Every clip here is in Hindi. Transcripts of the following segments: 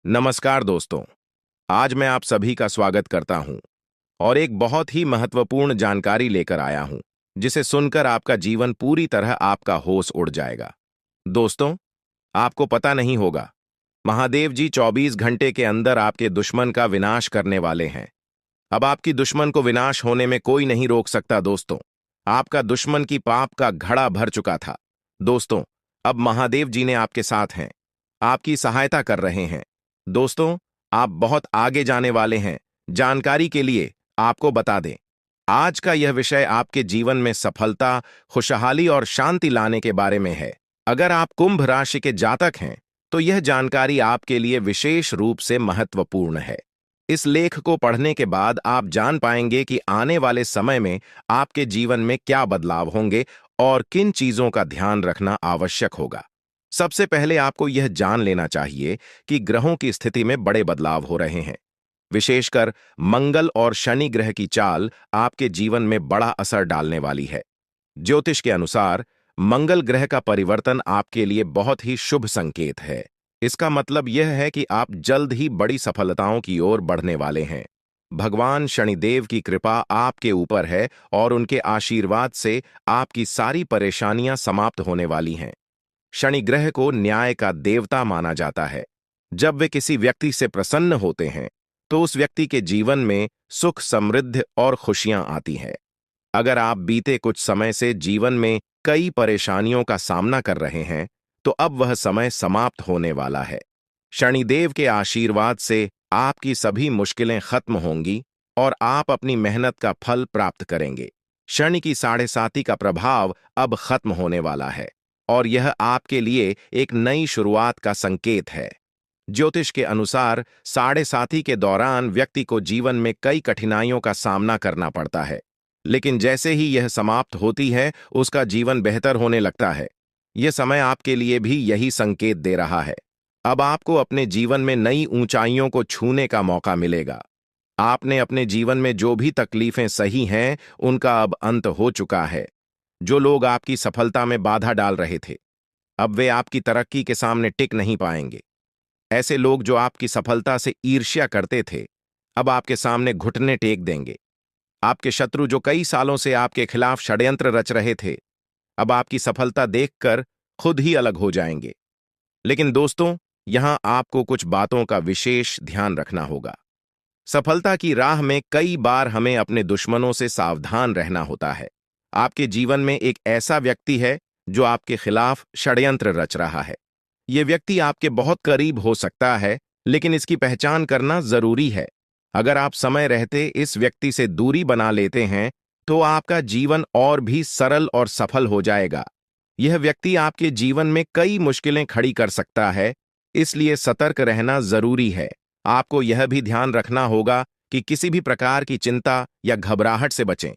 नमस्कार दोस्तों। आज मैं आप सभी का स्वागत करता हूं और एक बहुत ही महत्वपूर्ण जानकारी लेकर आया हूं, जिसे सुनकर आपका जीवन पूरी तरह आपका होश उड़ जाएगा। दोस्तों, आपको पता नहीं होगा, महादेव जी 24 घंटे के अंदर आपके दुश्मन का विनाश करने वाले हैं। अब आपकी दुश्मन को विनाश होने में कोई नहीं रोक सकता। दोस्तों, आपका दुश्मन की पाप का घड़ा भर चुका था। दोस्तों, अब महादेव जी ने आपके साथ हैं, आपकी सहायता कर रहे हैं। दोस्तों, आप बहुत आगे जाने वाले हैं। जानकारी के लिए आपको बता दें, आज का यह विषय आपके जीवन में सफलता, खुशहाली और शांति लाने के बारे में है। अगर आप कुंभ राशि के जातक हैं, तो यह जानकारी आपके लिए विशेष रूप से महत्वपूर्ण है। इस लेख को पढ़ने के बाद आप जान पाएंगे कि आने वाले समय में आपके जीवन में क्या बदलाव होंगे और किन चीजों का ध्यान रखना आवश्यक होगा। सबसे पहले आपको यह जान लेना चाहिए कि ग्रहों की स्थिति में बड़े बदलाव हो रहे हैं। विशेषकर मंगल और शनि ग्रह की चाल आपके जीवन में बड़ा असर डालने वाली है। ज्योतिष के अनुसार मंगल ग्रह का परिवर्तन आपके लिए बहुत ही शुभ संकेत है। इसका मतलब यह है कि आप जल्द ही बड़ी सफलताओं की ओर बढ़ने वाले हैं। भगवान शनिदेव की कृपा आपके ऊपर है और उनके आशीर्वाद से आपकी सारी परेशानियां समाप्त होने वाली हैं। शनि ग्रह को न्याय का देवता माना जाता है। जब वे किसी व्यक्ति से प्रसन्न होते हैं, तो उस व्यक्ति के जीवन में सुख, समृद्धि और खुशियां आती हैं। अगर आप बीते कुछ समय से जीवन में कई परेशानियों का सामना कर रहे हैं, तो अब वह समय समाप्त होने वाला है। शनिदेव के आशीर्वाद से आपकी सभी मुश्किलें खत्म होंगी और आप अपनी मेहनत का फल प्राप्त करेंगे। शनि की साढ़े साती का प्रभाव अब खत्म होने वाला है और यह आपके लिए एक नई शुरुआत का संकेत है। ज्योतिष के अनुसार साढ़े साती के दौरान व्यक्ति को जीवन में कई कठिनाइयों का सामना करना पड़ता है, लेकिन जैसे ही यह समाप्त होती है, उसका जीवन बेहतर होने लगता है। यह समय आपके लिए भी यही संकेत दे रहा है। अब आपको अपने जीवन में नई ऊंचाइयों को छूने का मौका मिलेगा। आपने अपने जीवन में जो भी तकलीफें सही हैं, उनका अब अंत हो चुका है। जो लोग आपकी सफलता में बाधा डाल रहे थे, अब वे आपकी तरक्की के सामने टिक नहीं पाएंगे। ऐसे लोग जो आपकी सफलता से ईर्ष्या करते थे, अब आपके सामने घुटने टेक देंगे। आपके शत्रु जो कई सालों से आपके खिलाफ षड्यंत्र रच रहे थे, अब आपकी सफलता देखकर खुद ही अलग हो जाएंगे। लेकिन दोस्तों, यहां आपको कुछ बातों का विशेष ध्यान रखना होगा। सफलता की राह में कई बार हमें अपने दुश्मनों से सावधान रहना होता है। आपके जीवन में एक ऐसा व्यक्ति है जो आपके खिलाफ षड्यंत्र रच रहा है। यह व्यक्ति आपके बहुत करीब हो सकता है, लेकिन इसकी पहचान करना जरूरी है। अगर आप समय रहते इस व्यक्ति से दूरी बना लेते हैं, तो आपका जीवन और भी सरल और सफल हो जाएगा। यह व्यक्ति आपके जीवन में कई मुश्किलें खड़ी कर सकता है, इसलिए सतर्क रहना जरूरी है। आपको यह भी ध्यान रखना होगा कि किसी भी प्रकार की चिंता या घबराहट से बचें।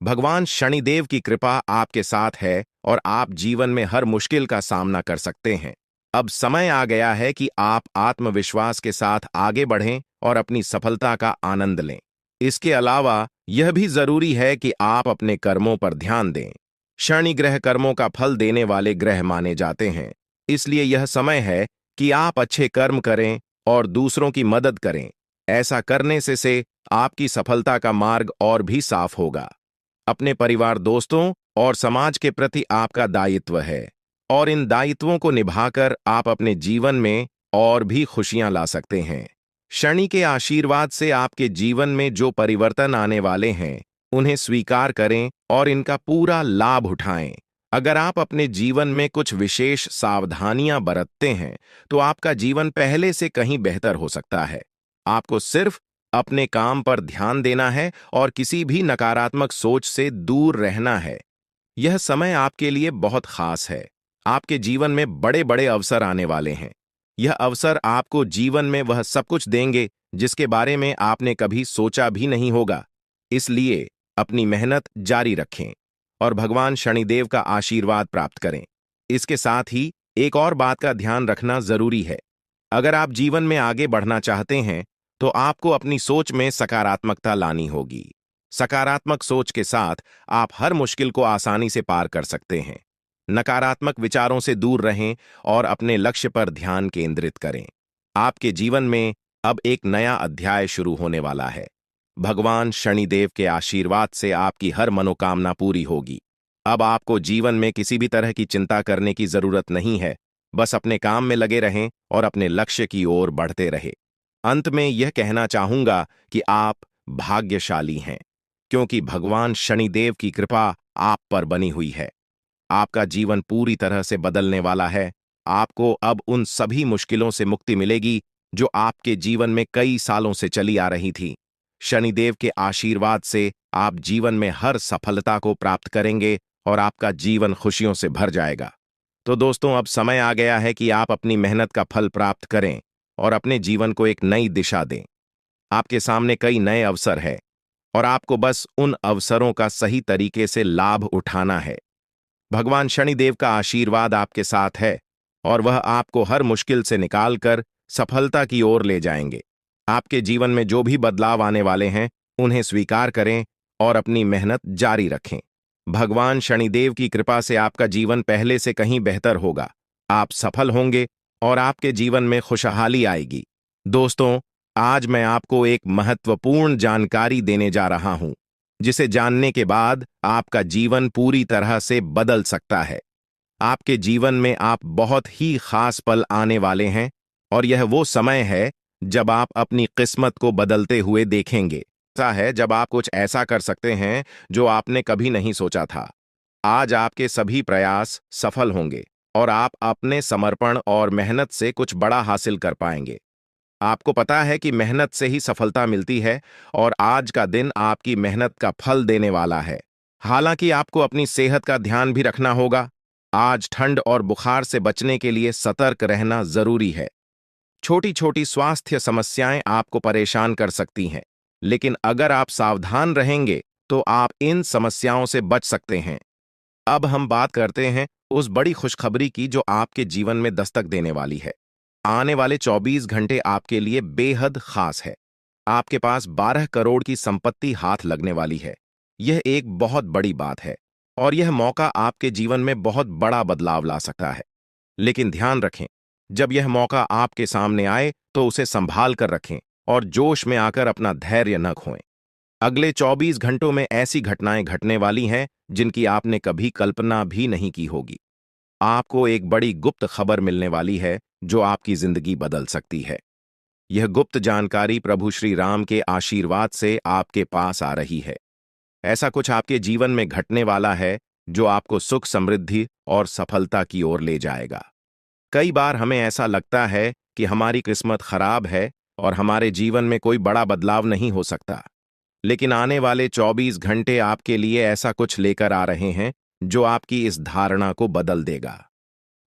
भगवान शनिदेव की कृपा आपके साथ है और आप जीवन में हर मुश्किल का सामना कर सकते हैं। अब समय आ गया है कि आप आत्मविश्वास के साथ आगे बढ़ें और अपनी सफलता का आनंद लें। इसके अलावा यह भी जरूरी है कि आप अपने कर्मों पर ध्यान दें। शनि ग्रह कर्मों का फल देने वाले ग्रह माने जाते हैं, इसलिए यह समय है कि आप अच्छे कर्म करें और दूसरों की मदद करें। ऐसा करने से आपकी सफलता का मार्ग और भी साफ होगा। अपने परिवार, दोस्तों और समाज के प्रति आपका दायित्व है और इन दायित्वों को निभाकर आप अपने जीवन में और भी खुशियां ला सकते हैं। शनि के आशीर्वाद से आपके जीवन में जो परिवर्तन आने वाले हैं, उन्हें स्वीकार करें और इनका पूरा लाभ उठाएं। अगर आप अपने जीवन में कुछ विशेष सावधानियां बरतते हैं, तो आपका जीवन पहले से कहीं बेहतर हो सकता है। आपको सिर्फ अपने काम पर ध्यान देना है और किसी भी नकारात्मक सोच से दूर रहना है। यह समय आपके लिए बहुत खास है। आपके जीवन में बड़े बड़े अवसर आने वाले हैं। यह अवसर आपको जीवन में वह सब कुछ देंगे जिसके बारे में आपने कभी सोचा भी नहीं होगा। इसलिए अपनी मेहनत जारी रखें और भगवान शनिदेव का आशीर्वाद प्राप्त करें। इसके साथ ही एक और बात का ध्यान रखना जरूरी है। अगर आप जीवन में आगे बढ़ना चाहते हैं, तो आपको अपनी सोच में सकारात्मकता लानी होगी। सकारात्मक सोच के साथ आप हर मुश्किल को आसानी से पार कर सकते हैं। नकारात्मक विचारों से दूर रहें और अपने लक्ष्य पर ध्यान केंद्रित करें। आपके जीवन में अब एक नया अध्याय शुरू होने वाला है। भगवान शनिदेव के आशीर्वाद से आपकी हर मनोकामना पूरी होगी। अब आपको जीवन में किसी भी तरह की चिंता करने की जरूरत नहीं है। बस अपने काम में लगे रहें और अपने लक्ष्य की ओर बढ़ते रहे। अंत में यह कहना चाहूंगा कि आप भाग्यशाली हैं, क्योंकि भगवान शनिदेव की कृपा आप पर बनी हुई है। आपका जीवन पूरी तरह से बदलने वाला है। आपको अब उन सभी मुश्किलों से मुक्ति मिलेगी जो आपके जीवन में कई सालों से चली आ रही थी। शनिदेव के आशीर्वाद से आप जीवन में हर सफलता को प्राप्त करेंगे और आपका जीवन खुशियों से भर जाएगा। तो दोस्तों, अब समय आ गया है कि आप अपनी मेहनत का फल प्राप्त करें और अपने जीवन को एक नई दिशा दें। आपके सामने कई नए अवसर हैं और आपको बस उन अवसरों का सही तरीके से लाभ उठाना है। भगवान शनिदेव का आशीर्वाद आपके साथ है और वह आपको हर मुश्किल से निकालकर सफलता की ओर ले जाएंगे। आपके जीवन में जो भी बदलाव आने वाले हैं, उन्हें स्वीकार करें और अपनी मेहनत जारी रखें। भगवान शनिदेव की कृपा से आपका जीवन पहले से कहीं बेहतर होगा। आप सफल होंगे और आपके जीवन में खुशहाली आएगी। दोस्तों, आज मैं आपको एक महत्वपूर्ण जानकारी देने जा रहा हूं, जिसे जानने के बाद आपका जीवन पूरी तरह से बदल सकता है। आपके जीवन में आप बहुत ही खास पल आने वाले हैं और यह वो समय है जब आप अपनी किस्मत को बदलते हुए देखेंगे। ऐसा है जब आप कुछ ऐसा कर सकते हैं जो आपने कभी नहीं सोचा था। आज आपके सभी प्रयास सफल होंगे और आप अपने समर्पण और मेहनत से कुछ बड़ा हासिल कर पाएंगे। आपको पता है कि मेहनत से ही सफलता मिलती है और आज का दिन आपकी मेहनत का फल देने वाला है। हालांकि आपको अपनी सेहत का ध्यान भी रखना होगा। आज ठंड और बुखार से बचने के लिए सतर्क रहना जरूरी है। छोटी छोटी स्वास्थ्य समस्याएं आपको परेशान कर सकती हैं, लेकिन अगर आप सावधान रहेंगे तो आप इन समस्याओं से बच सकते हैं। अब हम बात करते हैं उस बड़ी खुशखबरी की जो आपके जीवन में दस्तक देने वाली है। आने वाले 24 घंटे आपके लिए बेहद खास है। आपके पास 12 करोड़ की संपत्ति हाथ लगने वाली है। यह एक बहुत बड़ी बात है और यह मौका आपके जीवन में बहुत बड़ा बदलाव ला सकता है। लेकिन ध्यान रखें, जब यह मौका आपके सामने आए तो उसे संभाल कर रखें और जोश में आकर अपना धैर्य न खोएं। अगले 24 घंटों में ऐसी घटनाएं घटने वाली हैं जिनकी आपने कभी कल्पना भी नहीं की होगी। आपको एक बड़ी गुप्त खबर मिलने वाली है जो आपकी जिंदगी बदल सकती है। यह गुप्त जानकारी प्रभु श्री राम के आशीर्वाद से आपके पास आ रही है। ऐसा कुछ आपके जीवन में घटने वाला है जो आपको सुख, समृद्धि और सफलता की ओर ले जाएगा। कई बार हमें ऐसा लगता है कि हमारी किस्मत खराब है और हमारे जीवन में कोई बड़ा बदलाव नहीं हो सकता। लेकिन आने वाले 24 घंटे आपके लिए ऐसा कुछ लेकर आ रहे हैं जो आपकी इस धारणा को बदल देगा।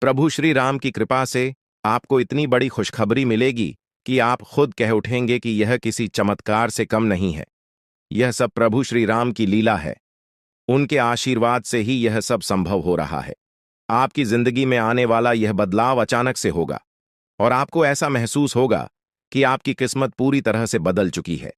प्रभु श्री राम की कृपा से आपको इतनी बड़ी खुशखबरी मिलेगी कि आप खुद कह उठेंगे कि यह किसी चमत्कार से कम नहीं है। यह सब प्रभु श्री राम की लीला है। उनके आशीर्वाद से ही यह सब संभव हो रहा है। आपकी जिंदगी में आने वाला यह बदलाव अचानक से होगा और आपको ऐसा महसूस होगा कि आपकी किस्मत पूरी तरह से बदल चुकी है।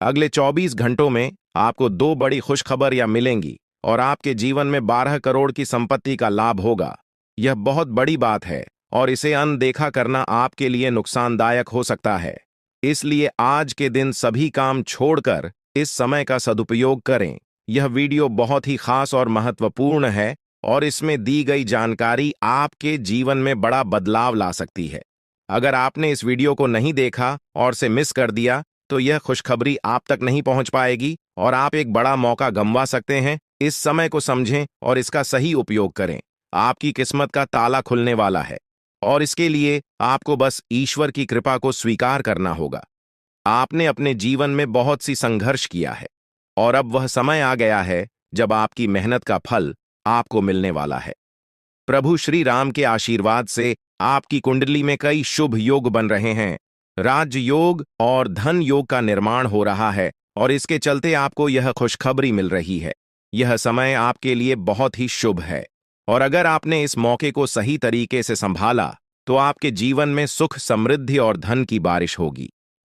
अगले 24 घंटों में आपको 2 बड़ी खुशखबरियां मिलेंगी और आपके जीवन में 12 करोड़ की संपत्ति का लाभ होगा। यह बहुत बड़ी बात है और इसे अनदेखा करना आपके लिए नुकसानदायक हो सकता है। इसलिए आज के दिन सभी काम छोड़कर इस समय का सदुपयोग करें। यह वीडियो बहुत ही खास और महत्वपूर्ण है और इसमें दी गई जानकारी आपके जीवन में बड़ा बदलाव ला सकती है। अगर आपने इस वीडियो को नहीं देखा और से मिस कर दिया तो यह खुशखबरी आप तक नहीं पहुंच पाएगी और आप एक बड़ा मौका गंवा सकते हैं। इस समय को समझें और इसका सही उपयोग करें। आपकी किस्मत का ताला खुलने वाला है और इसके लिए आपको बस ईश्वर की कृपा को स्वीकार करना होगा। आपने अपने जीवन में बहुत सी संघर्ष किया है और अब वह समय आ गया है जब आपकी मेहनत का फल आपको मिलने वाला है। प्रभु श्री राम के आशीर्वाद से आपकी कुंडली में कई शुभ योग बन रहे हैं। राजयोग और धन योग का निर्माण हो रहा है और इसके चलते आपको यह खुशखबरी मिल रही है। यह समय आपके लिए बहुत ही शुभ है और अगर आपने इस मौके को सही तरीके से संभाला तो आपके जीवन में सुख, समृद्धि और धन की बारिश होगी।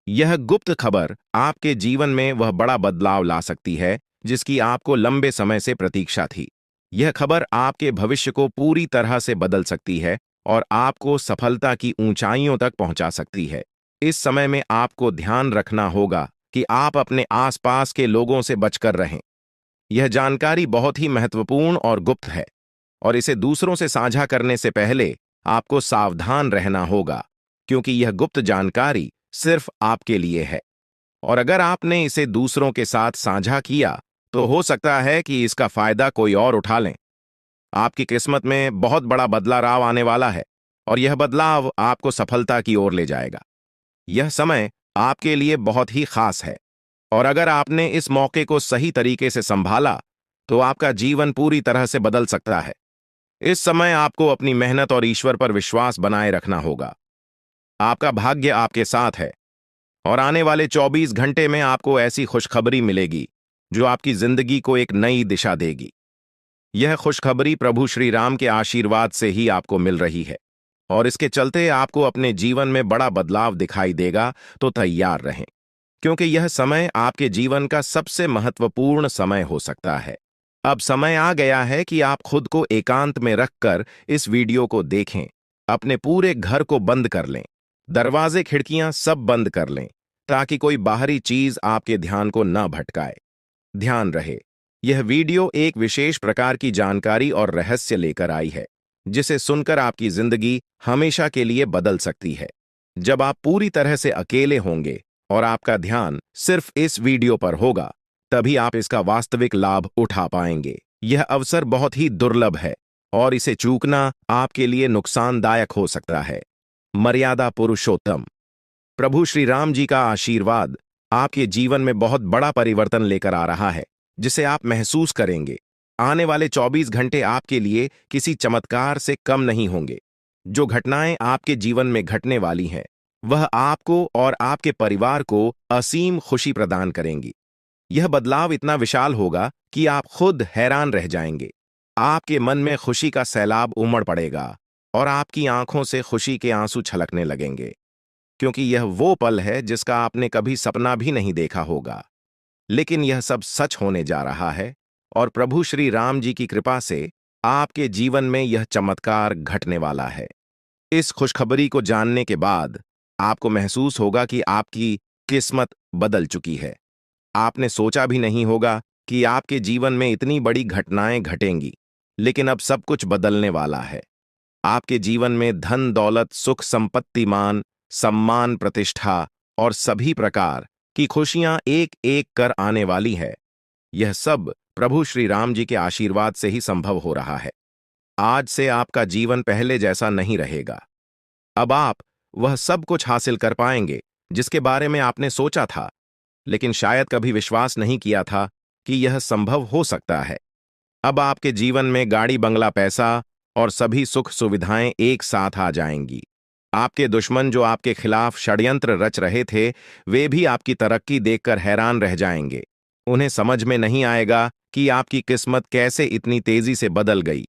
यह गुप्त खबर आपके जीवन में वह बड़ा बदलाव ला सकती है जिसकी आपको लंबे समय से प्रतीक्षा थी। यह खबर आपके भविष्य को पूरी तरह से बदल सकती है और आपको सफलता की ऊंचाइयों तक पहुंचा सकती है। इस समय में आपको ध्यान रखना होगा कि आप अपने आसपास के लोगों से बचकर रहें। यह जानकारी बहुत ही महत्वपूर्ण और गुप्त है, और इसे दूसरों से साझा करने से पहले आपको सावधान रहना होगा, क्योंकि यह गुप्त जानकारी सिर्फ आपके लिए है। और अगर आपने इसे दूसरों के साथ साझा किया, तो हो सकता है कि इसका फायदा कोई और उठा लें। आपकी किस्मत में बहुत बड़ा बदलाव आने वाला है, और यह बदलाव आपको सफलता की ओर ले जाएगा। यह समय आपके लिए बहुत ही खास है, और अगर आपने इस मौके को सही तरीके से संभाला, तो आपका जीवन पूरी तरह से बदल सकता है। इस समय आपको अपनी मेहनत और ईश्वर पर विश्वास बनाए रखना होगा। आपका भाग्य आपके साथ है, और आने वाले 24 घंटे में आपको ऐसी खुशखबरी मिलेगी जो आपकी जिंदगी को एक नई दिशा देगी। यह खुशखबरी प्रभु श्री राम के आशीर्वाद से ही आपको मिल रही है, और इसके चलते आपको अपने जीवन में बड़ा बदलाव दिखाई देगा। तो तैयार रहें, क्योंकि यह समय आपके जीवन का सबसे महत्वपूर्ण समय हो सकता है। अब समय आ गया है कि आप खुद को एकांत में रखकर इस वीडियो को देखें। अपने पूरे घर को बंद कर लें, दरवाजे खिड़कियां सब बंद कर लें, ताकि कोई बाहरी चीज आपके ध्यान को न भटकाए। ध्यान रहे, यह वीडियो एक विशेष प्रकार की जानकारी और रहस्य लेकर आई है, जिसे सुनकर आपकी जिंदगी हमेशा के लिए बदल सकती है। जब आप पूरी तरह से अकेले होंगे और आपका ध्यान सिर्फ इस वीडियो पर होगा, तभी आप इसका वास्तविक लाभ उठा पाएंगे। यह अवसर बहुत ही दुर्लभ है, और इसे चूकना आपके लिए नुकसानदायक हो सकता है। मर्यादा पुरुषोत्तम प्रभु श्री राम जी का आशीर्वाद आपके जीवन में बहुत बड़ा परिवर्तन लेकर आ रहा है, जिसे आप महसूस करेंगे। आने वाले 24 घंटे आपके लिए किसी चमत्कार से कम नहीं होंगे। जो घटनाएं आपके जीवन में घटने वाली हैं, वह आपको और आपके परिवार को असीम खुशी प्रदान करेंगी। यह बदलाव इतना विशाल होगा कि आप खुद हैरान रह जाएंगे। आपके मन में खुशी का सैलाब उमड़ पड़ेगा, और आपकी आंखों से खुशी के आंसू छलकने लगेंगे, क्योंकि यह वो पल है जिसका आपने कभी सपना भी नहीं देखा होगा। लेकिन यह सब सच होने जा रहा है, और प्रभु श्री राम जी की कृपा से आपके जीवन में यह चमत्कार घटने वाला है। इस खुशखबरी को जानने के बाद आपको महसूस होगा कि आपकी किस्मत बदल चुकी है। आपने सोचा भी नहीं होगा कि आपके जीवन में इतनी बड़ी घटनाएं घटेंगी, लेकिन अब सब कुछ बदलने वाला है। आपके जीवन में धन दौलत सुख संपत्ति मान सम्मान प्रतिष्ठा और सभी प्रकार की खुशियां एक एक कर आने वाली है। यह सब प्रभु श्री राम जी के आशीर्वाद से ही संभव हो रहा है। आज से आपका जीवन पहले जैसा नहीं रहेगा। अब आप वह सब कुछ हासिल कर पाएंगे जिसके बारे में आपने सोचा था, लेकिन शायद कभी विश्वास नहीं किया था कि यह संभव हो सकता है। अब आपके जीवन में गाड़ी बंगला पैसा और सभी सुख सुविधाएं एक साथ आ जाएंगी। आपके दुश्मन जो आपके खिलाफ षड्यंत्र रच रहे थे, वे भी आपकी तरक्की देखकर हैरान रह जाएंगे। उन्हें समझ में नहीं आएगा कि आपकी किस्मत कैसे इतनी तेजी से बदल गई।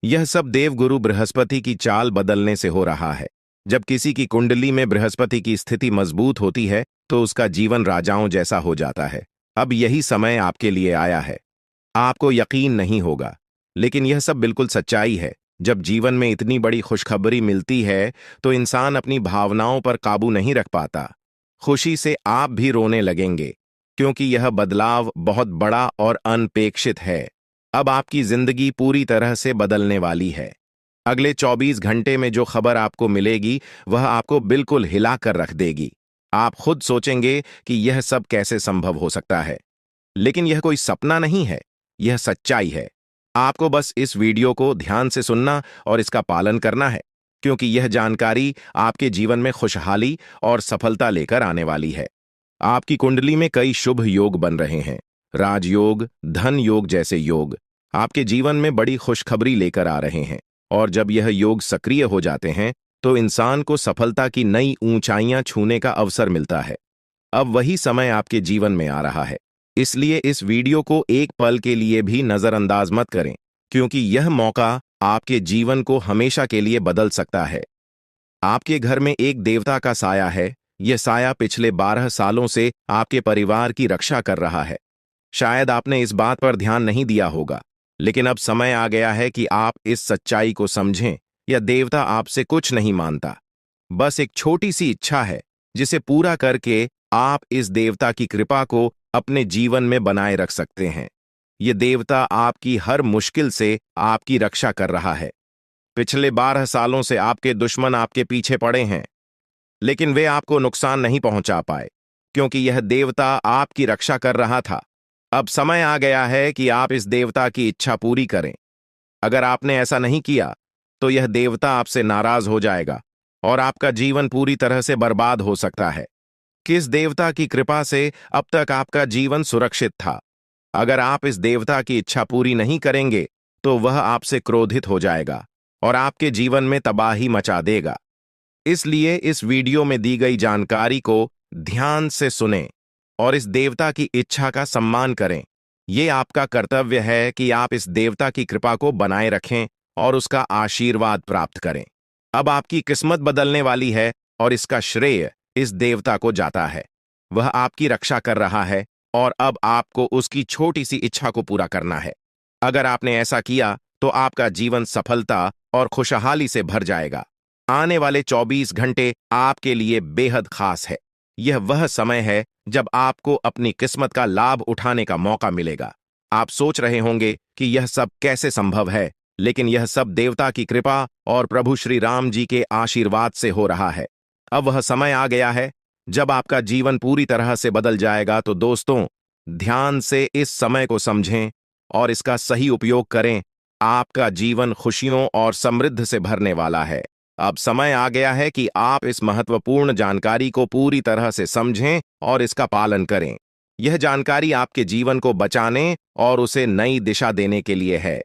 यह सब देवगुरु बृहस्पति की चाल बदलने से हो रहा है। जब किसी की कुंडली में बृहस्पति की स्थिति मजबूत होती है, तो उसका जीवन राजाओं जैसा हो जाता है। अब यही समय आपके लिए आया है। आपको यकीन नहीं होगा, लेकिन यह सब बिल्कुल सच्चाई है। जब जीवन में इतनी बड़ी खुशखबरी मिलती है, तो इंसान अपनी भावनाओं पर काबू नहीं रख पाता। खुशी से आप भी रोने लगेंगे, क्योंकि यह बदलाव बहुत बड़ा और अनपेक्षित है। अब आपकी जिंदगी पूरी तरह से बदलने वाली है। अगले 24 घंटे में जो खबर आपको मिलेगी, वह आपको बिल्कुल हिला कर रख देगी। आप खुद सोचेंगे कि यह सब कैसे संभव हो सकता है, लेकिन यह कोई सपना नहीं है, यह सच्चाई है। आपको बस इस वीडियो को ध्यान से सुनना और इसका पालन करना है, क्योंकि यह जानकारी आपके जीवन में खुशहाली और सफलता लेकर आने वाली है। आपकी कुंडली में कई शुभ योग बन रहे हैं। राजयोग, धन योग जैसे योग आपके जीवन में बड़ी खुशखबरी लेकर आ रहे हैं, और जब यह योग सक्रिय हो जाते हैं, तो इंसान को सफलता की नई ऊंचाइयां छूने का अवसर मिलता है। अब वही समय आपके जीवन में आ रहा है, इसलिए इस वीडियो को एक पल के लिए भी नजरअंदाज मत करें, क्योंकि यह मौका आपके जीवन को हमेशा के लिए बदल सकता है। आपके घर में एक देवता का साया है। यह साया पिछले 12 सालों से आपके परिवार की रक्षा कर रहा है। शायद आपने इस बात पर ध्यान नहीं दिया होगा, लेकिन अब समय आ गया है कि आप इस सच्चाई को समझें यह देवता आपसे कुछ नहीं मानता, बस एक छोटी सी इच्छा है जिसे पूरा करके आप इस देवता की कृपा को अपने जीवन में बनाए रख सकते हैं। ये देवता आपकी हर मुश्किल से आपकी रक्षा कर रहा है। पिछले 12 सालों से आपके दुश्मन आपके पीछे पड़े हैं, लेकिन वे आपको नुकसान नहीं पहुंचा पाए, क्योंकि यह देवता आपकी रक्षा कर रहा था। अब समय आ गया है कि आप इस देवता की इच्छा पूरी करें। अगर आपने ऐसा नहीं किया, तो यह देवता आपसे नाराज हो जाएगा और आपका जीवन पूरी तरह से बर्बाद हो सकता है। किस देवता की कृपा से अब तक आपका जीवन सुरक्षित था? अगर आप इस देवता की इच्छा पूरी नहीं करेंगे, तो वह आपसे क्रोधित हो जाएगा और आपके जीवन में तबाही मचा देगा। इसलिए इस वीडियो में दी गई जानकारी को ध्यान से सुनें और इस देवता की इच्छा का सम्मान करें। ये आपका कर्तव्य है कि आप इस देवता की कृपा को बनाए रखें और उसका आशीर्वाद प्राप्त करें। अब आपकी किस्मत बदलने वाली है और इसका श्रेय इस देवता को जाता है। वह आपकी रक्षा कर रहा है और अब आपको उसकी छोटी सी इच्छा को पूरा करना है। अगर आपने ऐसा किया, तो आपका जीवन सफलता और खुशहाली से भर जाएगा। आने वाले 24 घंटे आपके लिए बेहद खास है। यह वह समय है जब आपको अपनी किस्मत का लाभ उठाने का मौका मिलेगा। आप सोच रहे होंगे कि यह सब कैसे संभव है, लेकिन यह सब देवता की कृपा और प्रभु श्री राम जी के आशीर्वाद से हो रहा है। अब वह समय आ गया है जब आपका जीवन पूरी तरह से बदल जाएगा। तो दोस्तों, ध्यान से इस समय को समझें और इसका सही उपयोग करें। आपका जीवन खुशियों और समृद्धि से भरने वाला है। अब समय आ गया है कि आप इस महत्वपूर्ण जानकारी को पूरी तरह से समझें और इसका पालन करें। यह जानकारी आपके जीवन को बचाने और उसे नई दिशा देने के लिए है।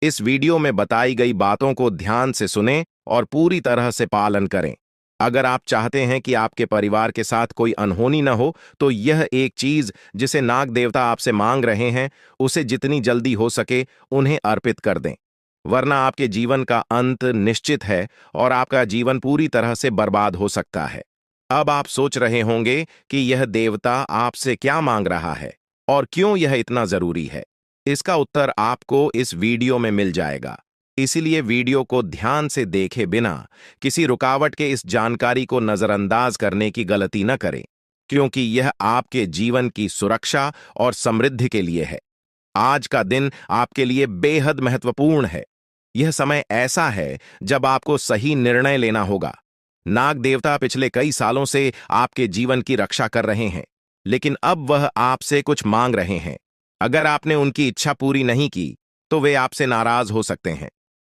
इस वीडियो में बताई गई बातों को ध्यान से सुनें और पूरी तरह से पालन करें। अगर आप चाहते हैं कि आपके परिवार के साथ कोई अनहोनी न हो, तो यह एक चीज जिसे नाग देवता आपसे मांग रहे हैं, उसे जितनी जल्दी हो सके उन्हें अर्पित कर दें, वरना आपके जीवन का अंत निश्चित है और आपका जीवन पूरी तरह से बर्बाद हो सकता है। अब आप सोच रहे होंगे कि यह देवता आपसे क्या मांग रहा है और क्यों यह इतना जरूरी है। इसका उत्तर आपको इस वीडियो में मिल जाएगा। इसीलिए वीडियो को ध्यान से देखे बिना किसी रुकावट के इस जानकारी को नजरअंदाज करने की गलती न करें, क्योंकि यह आपके जीवन की सुरक्षा और समृद्धि के लिए है। आज का दिन आपके लिए बेहद महत्वपूर्ण है। यह समय ऐसा है जब आपको सही निर्णय लेना होगा। नाग देवता पिछले कई सालों से आपके जीवन की रक्षा कर रहे हैं, लेकिन अब वह आपसे कुछ मांग रहे हैं। अगर आपने उनकी इच्छा पूरी नहीं की, तो वे आपसे नाराज हो सकते हैं।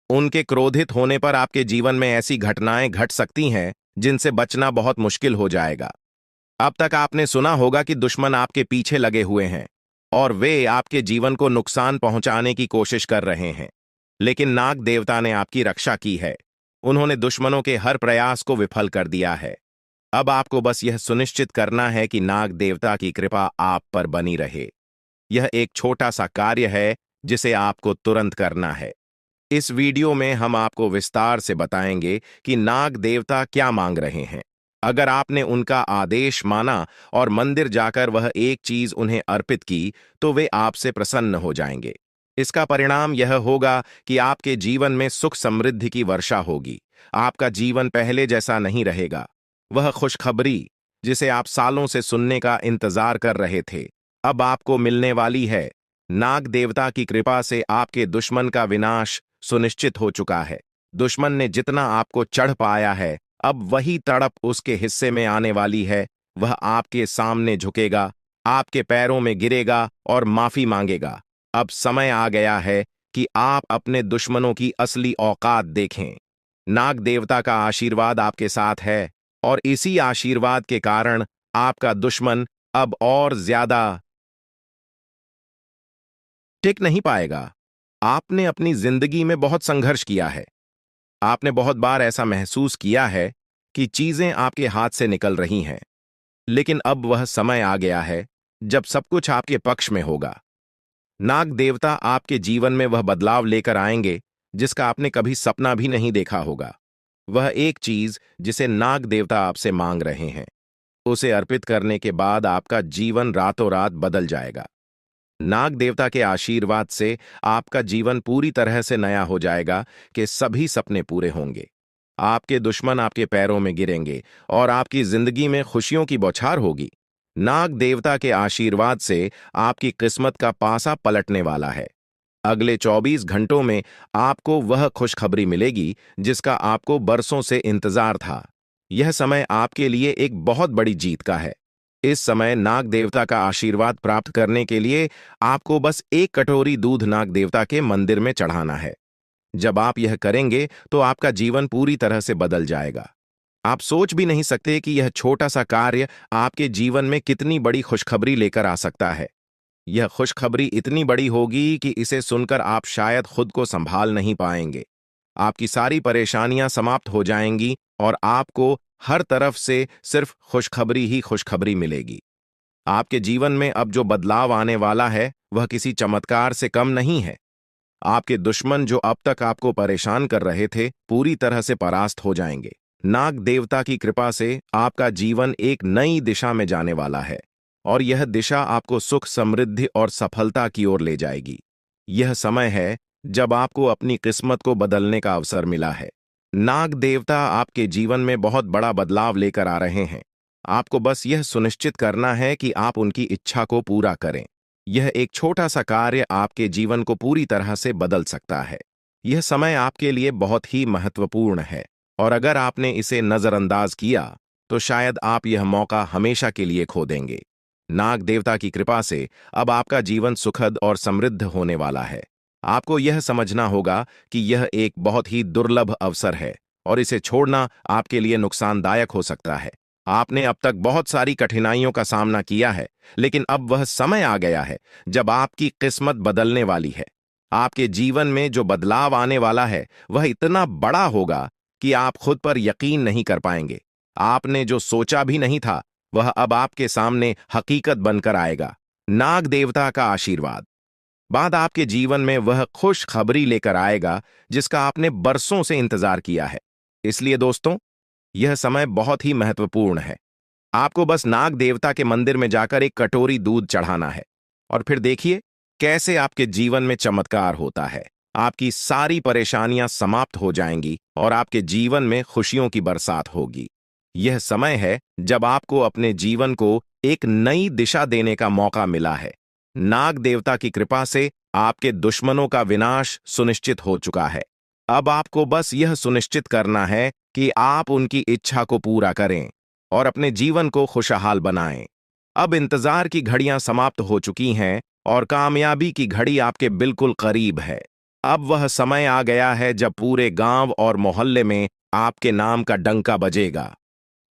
उनके क्रोधित होने पर आपके जीवन में ऐसी घटनाएं घट सकती हैं जिनसे बचना बहुत मुश्किल हो जाएगा। अब तक आपने सुना होगा कि दुश्मन आपके पीछे लगे हुए हैं और वे आपके जीवन को नुकसान पहुंचाने की कोशिश कर रहे हैं, लेकिन नाग देवता ने आपकी रक्षा की है। उन्होंने दुश्मनों के हर प्रयास को विफल कर दिया है। अब आपको बस यह सुनिश्चित करना है कि नाग देवता की कृपा आप पर बनी रहे। यह एक छोटा सा कार्य है जिसे आपको तुरंत करना है। इस वीडियो में हम आपको विस्तार से बताएंगे कि नाग देवता क्या मांग रहे हैं। अगर आपने उनका आदेश माना और मंदिर जाकर वह एक चीज उन्हें अर्पित की, तो वे आपसे प्रसन्न हो जाएंगे। इसका परिणाम यह होगा कि आपके जीवन में सुख समृद्धि की वर्षा होगी। आपका जीवन पहले जैसा नहीं रहेगा। वह खुशखबरी जिसे आप सालों से सुनने का इंतजार कर रहे थे, अब आपको मिलने वाली है। नाग देवता की कृपा से आपके दुश्मन का विनाश सुनिश्चित हो चुका है। दुश्मन ने जितना आपको चढ़ पाया है, अब वही तड़प उसके हिस्से में आने वाली है। वह आपके सामने झुकेगा, आपके पैरों में गिरेगा और माफी मांगेगा। अब समय आ गया है कि आप अपने दुश्मनों की असली औकात देखें। नाग देवता का आशीर्वाद आपके साथ है और इसी आशीर्वाद के कारण आपका दुश्मन अब और ज्यादा टिक नहीं पाएगा। आपने अपनी जिंदगी में बहुत संघर्ष किया है। आपने बहुत बार ऐसा महसूस किया है कि चीजें आपके हाथ से निकल रही हैं, लेकिन अब वह समय आ गया है जब सब कुछ आपके पक्ष में होगा। नाग देवता आपके जीवन में वह बदलाव लेकर आएंगे जिसका आपने कभी सपना भी नहीं देखा होगा। वह एक चीज जिसे नाग देवता आपसे मांग रहे हैं, उसे अर्पित करने के बाद आपका जीवन रातों रात बदल जाएगा। नाग देवता के आशीर्वाद से आपका जीवन पूरी तरह से नया हो जाएगा कि सभी सपने पूरे होंगे। आपके दुश्मन आपके पैरों में गिरेंगे और आपकी जिंदगी में खुशियों की बौछार होगी। नाग देवता के आशीर्वाद से आपकी किस्मत का पासा पलटने वाला है। अगले 24 घंटों में आपको वह खुशखबरी मिलेगी जिसका आपको बरसों से इंतजार था। यह समय आपके लिए एक बहुत बड़ी जीत का है। इस समय नाग देवता का आशीर्वाद प्राप्त करने के लिए आपको बस एक कटोरी दूध नाग देवता के मंदिर में चढ़ाना है। जब आप यह करेंगे तो आपका जीवन पूरी तरह से बदल जाएगा। आप सोच भी नहीं सकते कि यह छोटा सा कार्य आपके जीवन में कितनी बड़ी खुशखबरी लेकर आ सकता है। यह खुशखबरी इतनी बड़ी होगी कि इसे सुनकर आप शायद खुद को संभाल नहीं पाएंगे। आपकी सारी परेशानियां समाप्त हो जाएंगी और आपको हर तरफ से सिर्फ खुशखबरी ही खुशखबरी मिलेगी। आपके जीवन में अब जो बदलाव आने वाला है वह किसी चमत्कार से कम नहीं है। आपके दुश्मन जो अब तक आपको परेशान कर रहे थे पूरी तरह से परास्त हो जाएंगे। नाग देवता की कृपा से आपका जीवन एक नई दिशा में जाने वाला है और यह दिशा आपको सुख, समृद्धि और सफलता की ओर ले जाएगी। यह समय है जब आपको अपनी किस्मत को बदलने का अवसर मिला है। नाग देवता आपके जीवन में बहुत बड़ा बदलाव लेकर आ रहे हैं। आपको बस यह सुनिश्चित करना है कि आप उनकी इच्छा को पूरा करें। यह एक छोटा सा कार्य आपके जीवन को पूरी तरह से बदल सकता है। यह समय आपके लिए बहुत ही महत्वपूर्ण है और अगर आपने इसे नजरअंदाज किया तो शायद आप यह मौका हमेशा के लिए खो देंगे। नाग देवता की कृपा से अब आपका जीवन सुखद और समृद्ध होने वाला है। आपको यह समझना होगा कि यह एक बहुत ही दुर्लभ अवसर है और इसे छोड़ना आपके लिए नुकसानदायक हो सकता है। आपने अब तक बहुत सारी कठिनाइयों का सामना किया है, लेकिन अब वह समय आ गया है जब आपकी किस्मत बदलने वाली है। आपके जीवन में जो बदलाव आने वाला है वह इतना बड़ा होगा कि आप खुद पर यकीन नहीं कर पाएंगे। आपने जो सोचा भी नहीं था वह अब आपके सामने हकीकत बनकर आएगा। नाग देवता का आशीर्वाद बाद आपके जीवन में वह खुश खबरी लेकर आएगा जिसका आपने बरसों से इंतजार किया है। इसलिए दोस्तों, यह समय बहुत ही महत्वपूर्ण है। आपको बस नाग देवता के मंदिर में जाकर एक कटोरी दूध चढ़ाना है और फिर देखिए कैसे आपके जीवन में चमत्कार होता है। आपकी सारी परेशानियां समाप्त हो जाएंगी और आपके जीवन में खुशियों की बरसात होगी। यह समय है जब आपको अपने जीवन को एक नई दिशा देने का मौका मिला है। नाग देवता की कृपा से आपके दुश्मनों का विनाश सुनिश्चित हो चुका है। अब आपको बस यह सुनिश्चित करना है कि आप उनकी इच्छा को पूरा करें और अपने जीवन को खुशहाल बनाएं। अब इंतजार की घड़ियां समाप्त हो चुकी हैं और कामयाबी की घड़ी आपके बिल्कुल करीब है। अब वह समय आ गया है जब पूरे गांव और मोहल्ले में आपके नाम का डंका बजेगा।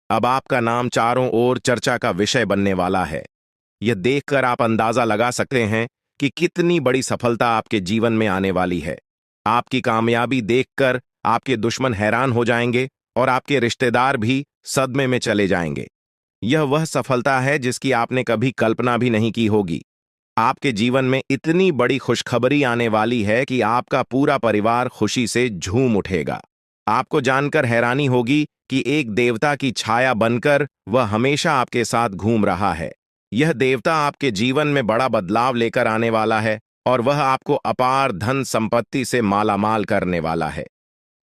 अब आपका नाम चारों ओर चर्चा का विषय बनने वाला है। यह देखकर आप अंदाजा लगा सकते हैं कि कितनी बड़ी सफलता आपके जीवन में आने वाली है। आपकी कामयाबी देखकर आपके दुश्मन हैरान हो जाएंगे और आपके रिश्तेदार भी सदमे में चले जाएंगे। यह वह सफलता है जिसकी आपने कभी कल्पना भी नहीं की होगी। आपके जीवन में इतनी बड़ी खुशखबरी आने वाली है कि आपका पूरा परिवार खुशी से झूम उठेगा। आपको जानकर हैरानी होगी कि एक देवता की छाया बनकर वह हमेशा आपके साथ घूम रहा है। यह देवता आपके जीवन में बड़ा बदलाव लेकर आने वाला है और वह आपको अपार धन संपत्ति से मालामाल करने वाला है।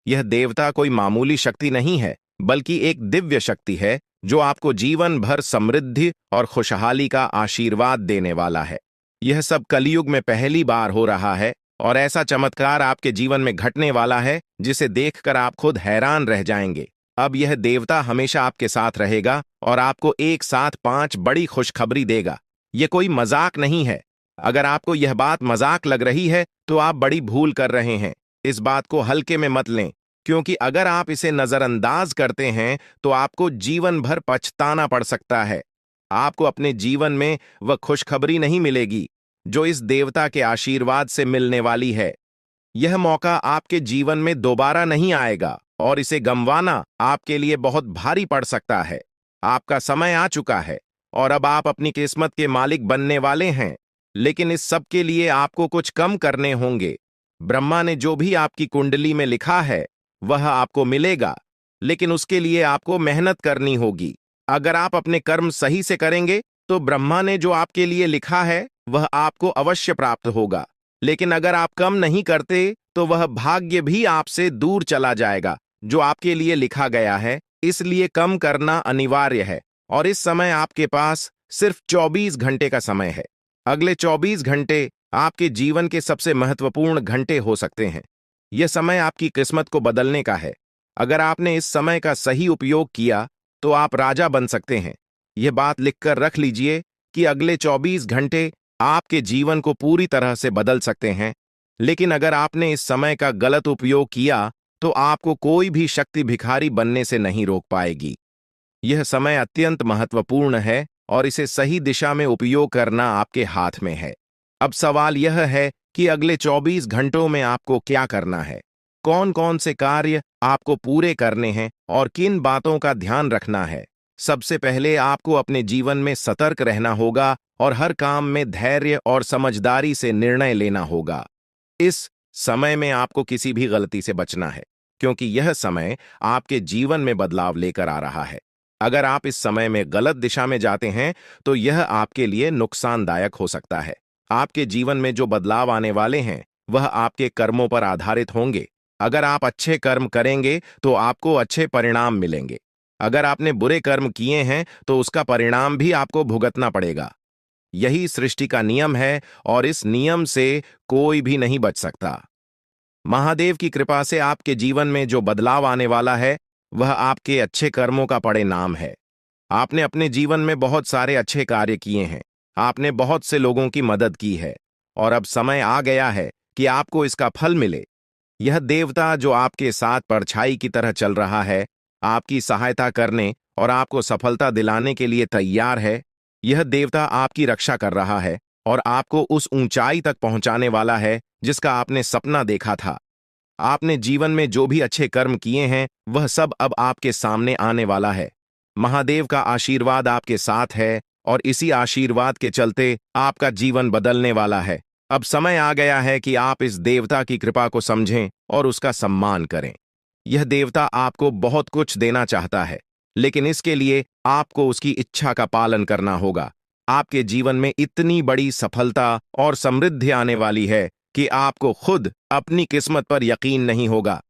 यह देवता कोई मामूली शक्ति नहीं है, बल्कि एक दिव्य शक्ति है जो आपको जीवन भर समृद्धि और खुशहाली का आशीर्वाद देने वाला है। यह सब कलयुग में पहली बार हो रहा है और ऐसा चमत्कार आपके जीवन में घटने वाला है जिसे देखकर आप खुद हैरान रह जाएंगे। अब यह देवता हमेशा आपके साथ रहेगा और आपको एक साथ 5 बड़ी खुशखबरी देगा। यह कोई मजाक नहीं है। अगर आपको यह बात मजाक लग रही है तो आप बड़ी भूल कर रहे हैं। इस बात को हल्के में मत लें, क्योंकि अगर आप इसे नजरअंदाज करते हैं तो आपको जीवन भर पछताना पड़ सकता है। आपको अपने जीवन में वह खुशखबरी नहीं मिलेगी जो इस देवता के आशीर्वाद से मिलने वाली है। यह मौका आपके जीवन में दोबारा नहीं आएगा और इसे गंवाना आपके लिए बहुत भारी पड़ सकता है। आपका समय आ चुका है और अब आप अपनी किस्मत के मालिक बनने वाले हैं, लेकिन इस सब के लिए आपको कुछ कम करने होंगे। ब्रह्मा ने जो भी आपकी कुंडली में लिखा है वह आपको मिलेगा, लेकिन उसके लिए आपको मेहनत करनी होगी। अगर आप अपने कर्म सही से करेंगे तो ब्रह्मा ने जो आपके लिए लिखा है वह आपको अवश्य प्राप्त होगा। लेकिन अगर आप कम नहीं करते तो वह भाग्य भी आपसे दूर चला जाएगा जो आपके लिए लिखा गया है। इसलिए कम करना अनिवार्य है और इस समय आपके पास सिर्फ 24 घंटे का समय है। अगले 24 घंटे आपके जीवन के सबसे महत्वपूर्ण घंटे हो सकते हैं। यह समय आपकी किस्मत को बदलने का है। अगर आपने इस समय का सही उपयोग किया तो आप राजा बन सकते हैं। यह बात लिखकर रख लीजिए कि अगले 24 घंटे आपके जीवन को पूरी तरह से बदल सकते हैं। लेकिन अगर आपने इस समय का गलत उपयोग किया तो आपको कोई भी शक्ति भिखारी बनने से नहीं रोक पाएगी। यह समय अत्यंत महत्वपूर्ण है और इसे सही दिशा में उपयोग करना आपके हाथ में है। अब सवाल यह है कि अगले 24 घंटों में आपको क्या करना है, कौन कौन से कार्य आपको पूरे करने हैं और किन बातों का ध्यान रखना है। सबसे पहले आपको अपने जीवन में सतर्क रहना होगा और हर काम में धैर्य और समझदारी से निर्णय लेना होगा। इस समय में आपको किसी भी गलती से बचना है, क्योंकि यह समय आपके जीवन में बदलाव लेकर आ रहा है। अगर आप इस समय में गलत दिशा में जाते हैं तो यह आपके लिए नुकसानदायक हो सकता है। आपके जीवन में जो बदलाव आने वाले हैं वह आपके कर्मों पर आधारित होंगे। अगर आप अच्छे कर्म करेंगे तो आपको अच्छे परिणाम मिलेंगे। अगर आपने बुरे कर्म किए हैं तो उसका परिणाम भी आपको भुगतना पड़ेगा। यही सृष्टि का नियम है और इस नियम से कोई भी नहीं बच सकता। महादेव की कृपा से आपके जीवन में जो बदलाव आने वाला है वह आपके अच्छे कर्मों का परिणाम है। आपने अपने जीवन में बहुत सारे अच्छे कार्य किए हैं, आपने बहुत से लोगों की मदद की है और अब समय आ गया है कि आपको इसका फल मिले। यह देवता जो आपके साथ परछाई की तरह चल रहा है, आपकी सहायता करने और आपको सफलता दिलाने के लिए तैयार है। यह देवता आपकी रक्षा कर रहा है और आपको उस ऊंचाई तक पहुंचाने वाला है जिसका आपने सपना देखा था। आपने जीवन में जो भी अच्छे कर्म किए हैं वह सब अब आपके सामने आने वाला है। महादेव का आशीर्वाद आपके साथ है और इसी आशीर्वाद के चलते आपका जीवन बदलने वाला है। अब समय आ गया है कि आप इस देवता की कृपा को समझें और उसका सम्मान करें। यह देवता आपको बहुत कुछ देना चाहता है, लेकिन इसके लिए आपको उसकी इच्छा का पालन करना होगा। आपके जीवन में इतनी बड़ी सफलता और समृद्धि आने वाली है कि आपको खुद अपनी किस्मत पर यकीन नहीं होगा।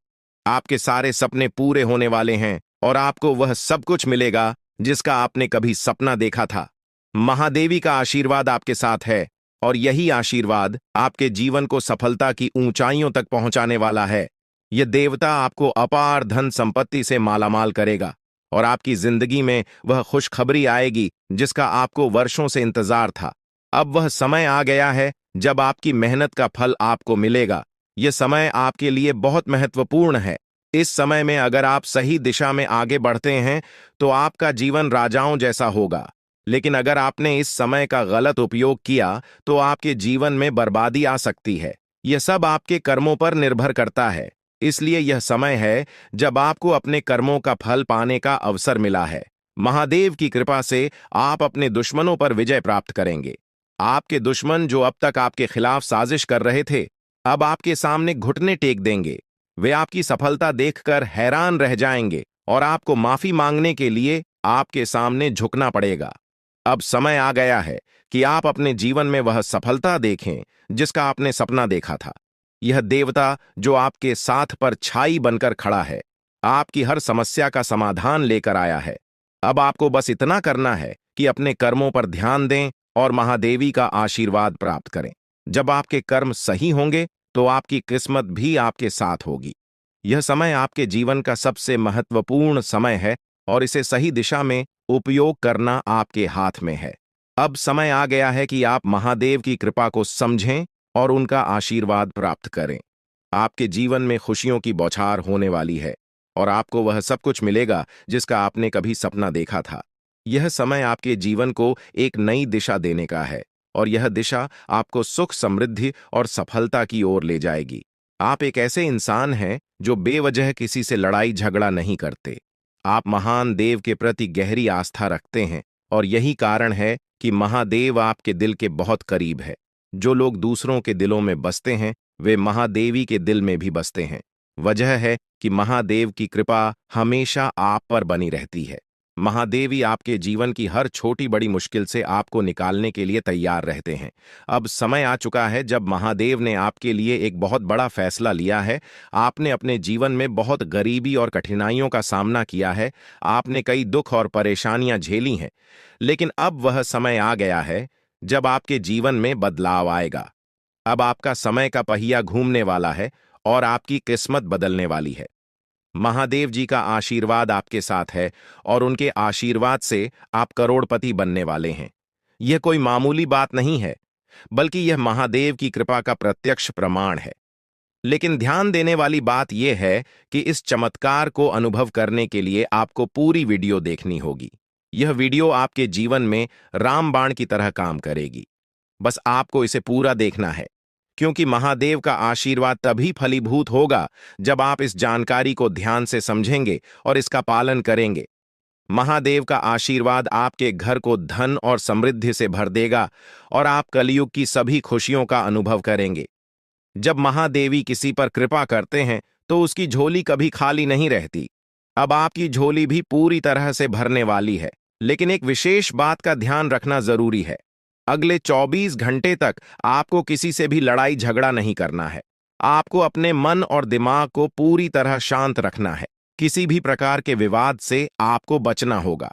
आपके सारे सपने पूरे होने वाले हैं और आपको वह सब कुछ मिलेगा जिसका आपने कभी सपना देखा था। महादेवी का आशीर्वाद आपके साथ है और यही आशीर्वाद आपके जीवन को सफलता की ऊंचाइयों तक पहुंचाने वाला है। यह देवता आपको अपार धन संपत्ति से मालामाल करेगा और आपकी जिंदगी में वह खुशखबरी आएगी जिसका आपको वर्षों से इंतजार था। अब वह समय आ गया है जब आपकी मेहनत का फल आपको मिलेगा। यह समय आपके लिए बहुत महत्वपूर्ण है। इस समय में अगर आप सही दिशा में आगे बढ़ते हैं तो आपका जीवन राजाओं जैसा होगा। लेकिन अगर आपने इस समय का गलत उपयोग किया तो आपके जीवन में बर्बादी आ सकती है। यह सब आपके कर्मों पर निर्भर करता है। इसलिए यह समय है जब आपको अपने कर्मों का फल पाने का अवसर मिला है। महादेव की कृपा से आप अपने दुश्मनों पर विजय प्राप्त करेंगे। आपके दुश्मन जो अब तक आपके खिलाफ साजिश कर रहे थे, अब आपके सामने घुटने टेक देंगे। वे आपकी सफलता देखकर हैरान रह जाएंगे और आपको माफी मांगने के लिए आपके सामने झुकना पड़ेगा। अब समय आ गया है कि आप अपने जीवन में वह सफलता देखें जिसका आपने सपना देखा था। यह देवता जो आपके साथ पर छाई बनकर खड़ा है, आपकी हर समस्या का समाधान लेकर आया है। अब आपको बस इतना करना है कि अपने कर्मों पर ध्यान दें और महादेवी का आशीर्वाद प्राप्त करें। जब आपके कर्म सही होंगे तो आपकी किस्मत भी आपके साथ होगी। यह समय आपके जीवन का सबसे महत्वपूर्ण समय है और इसे सही दिशा में उपयोग करना आपके हाथ में है। अब समय आ गया है कि आप महादेव की कृपा को समझें और उनका आशीर्वाद प्राप्त करें। आपके जीवन में खुशियों की बौछार होने वाली है और आपको वह सब कुछ मिलेगा जिसका आपने कभी सपना देखा था। यह समय आपके जीवन को एक नई दिशा देने का है और यह दिशा आपको सुख, समृद्धि और सफलता की ओर ले जाएगी। आप एक ऐसे इंसान हैं जो बेवजह किसी से लड़ाई झगड़ा नहीं करते। आप महान देव के प्रति गहरी आस्था रखते हैं और यही कारण है कि महादेव आपके दिल के बहुत करीब है। जो लोग दूसरों के दिलों में बसते हैं वे महादेवी के दिल में भी बसते हैं। वजह है कि महादेव की कृपा हमेशा आप पर बनी रहती है। महादेवी आपके जीवन की हर छोटी बड़ी मुश्किल से आपको निकालने के लिए तैयार रहते हैं। अब समय आ चुका है जब महादेव ने आपके लिए एक बहुत बड़ा फैसला लिया है। आपने अपने जीवन में बहुत गरीबी और कठिनाइयों का सामना किया है। आपने कई दुख और परेशानियां झेली हैं। लेकिन अब वह समय आ गया है जब आपके जीवन में बदलाव आएगा। अब आपका समय का पहिया घूमने वाला है और आपकी किस्मत बदलने वाली है। महादेव जी का आशीर्वाद आपके साथ है और उनके आशीर्वाद से आप करोड़पति बनने वाले हैं। यह कोई मामूली बात नहीं है, बल्कि यह महादेव की कृपा का प्रत्यक्ष प्रमाण है। लेकिन ध्यान देने वाली बात यह है कि इस चमत्कार को अनुभव करने के लिए आपको पूरी वीडियो देखनी होगी। यह वीडियो आपके जीवन में रामबाण की तरह काम करेगी। बस आपको इसे पूरा देखना है, क्योंकि महादेव का आशीर्वाद तभी फलीभूत होगा जब आप इस जानकारी को ध्यान से समझेंगे और इसका पालन करेंगे। महादेव का आशीर्वाद आपके घर को धन और समृद्धि से भर देगा और आप कलयुग की सभी खुशियों का अनुभव करेंगे। जब महादेवी किसी पर कृपा करते हैं तो उसकी झोली कभी खाली नहीं रहती। अब आपकी झोली भी पूरी तरह से भरने वाली है। लेकिन एक विशेष बात का ध्यान रखना जरूरी है। अगले 24 घंटे तक आपको किसी से भी लड़ाई झगड़ा नहीं करना है। आपको अपने मन और दिमाग को पूरी तरह शांत रखना है। किसी भी प्रकार के विवाद से आपको बचना होगा,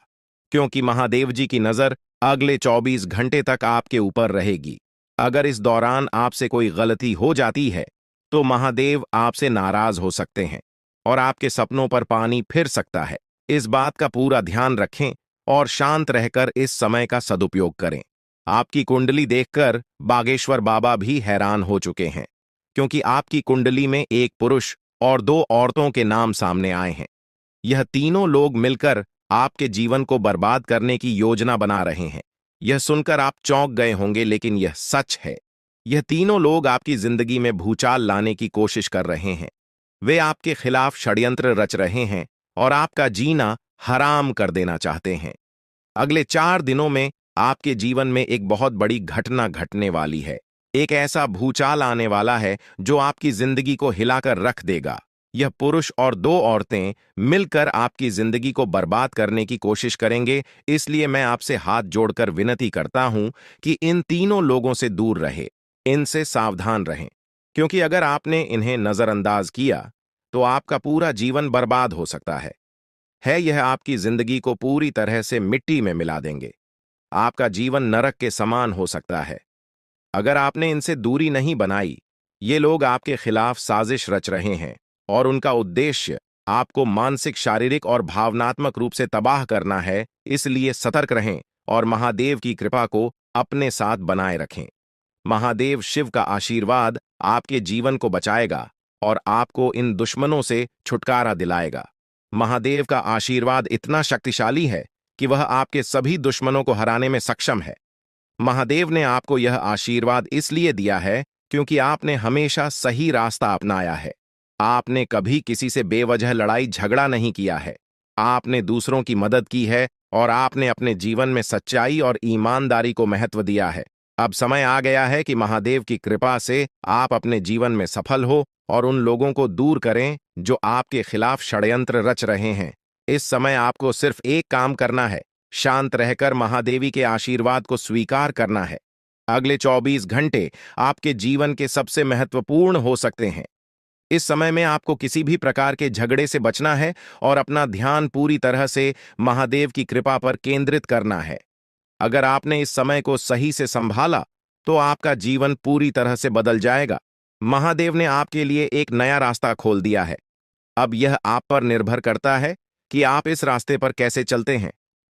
क्योंकि महादेव जी की नजर अगले 24 घंटे तक आपके ऊपर रहेगी। अगर इस दौरान आपसे कोई गलती हो जाती है तो महादेव आपसे नाराज हो सकते हैं और आपके सपनों पर पानी फिर सकता है। इस बात का पूरा ध्यान रखें और शांत रहकर इस समय का सदुपयोग करें। आपकी कुंडली देखकर बागेश्वर बाबा भी हैरान हो चुके हैं, क्योंकि आपकी कुंडली में एक पुरुष और 2 औरतों के नाम सामने आए हैं। यह तीनों लोग मिलकर आपके जीवन को बर्बाद करने की योजना बना रहे हैं। यह सुनकर आप चौंक गए होंगे, लेकिन यह सच है। यह तीनों लोग आपकी जिंदगी में भूचाल लाने की कोशिश कर रहे हैं। वे आपके खिलाफ षड्यंत्र रच रहे हैं और आपका जीना हराम कर देना चाहते हैं। अगले 4 दिनों में आपके जीवन में एक बहुत बड़ी घटना घटने वाली है। एक ऐसा भूचाल आने वाला है जो आपकी जिंदगी को हिलाकर रख देगा। यह पुरुष और 2 औरतें मिलकर आपकी जिंदगी को बर्बाद करने की कोशिश करेंगे। इसलिए मैं आपसे हाथ जोड़कर विनती करता हूं कि इन तीनों लोगों से दूर रहे, इनसे सावधान रहें, क्योंकि अगर आपने इन्हें नजरअंदाज किया तो आपका पूरा जीवन बर्बाद हो सकता है। यह आपकी जिंदगी को पूरी तरह से मिट्टी में मिला देंगे। आपका जीवन नरक के समान हो सकता है अगर आपने इनसे दूरी नहीं बनाई। ये लोग आपके खिलाफ साजिश रच रहे हैं और उनका उद्देश्य आपको मानसिक, शारीरिक और भावनात्मक रूप से तबाह करना है। इसलिए सतर्क रहें और महादेव की कृपा को अपने साथ बनाए रखें। महादेव शिव का आशीर्वाद आपके जीवन को बचाएगा और आपको इन दुश्मनों से छुटकारा दिलाएगा। महादेव का आशीर्वाद इतना शक्तिशाली है कि वह आपके सभी दुश्मनों को हराने में सक्षम है। महादेव ने आपको यह आशीर्वाद इसलिए दिया है क्योंकि आपने हमेशा सही रास्ता अपनाया है। आपने कभी किसी से बेवजह लड़ाई झगड़ा नहीं किया है। आपने दूसरों की मदद की है और आपने अपने जीवन में सच्चाई और ईमानदारी को महत्व दिया है। अब समय आ गया है कि महादेव की कृपा से आप अपने जीवन में सफल हो और उन लोगों को दूर करें जो आपके खिलाफ षड्यंत्र रच रहे हैं। इस समय आपको सिर्फ एक काम करना है, शांत रहकर महादेवी के आशीर्वाद को स्वीकार करना है। अगले 24 घंटे आपके जीवन के सबसे महत्वपूर्ण हो सकते हैं। इस समय में आपको किसी भी प्रकार के झगड़े से बचना है और अपना ध्यान पूरी तरह से महादेव की कृपा पर केंद्रित करना है। अगर आपने इस समय को सही से संभाला तो आपका जीवन पूरी तरह से बदल जाएगा। महादेव ने आपके लिए एक नया रास्ता खोल दिया है। अब यह आप पर निर्भर करता है कि आप इस रास्ते पर कैसे चलते हैं।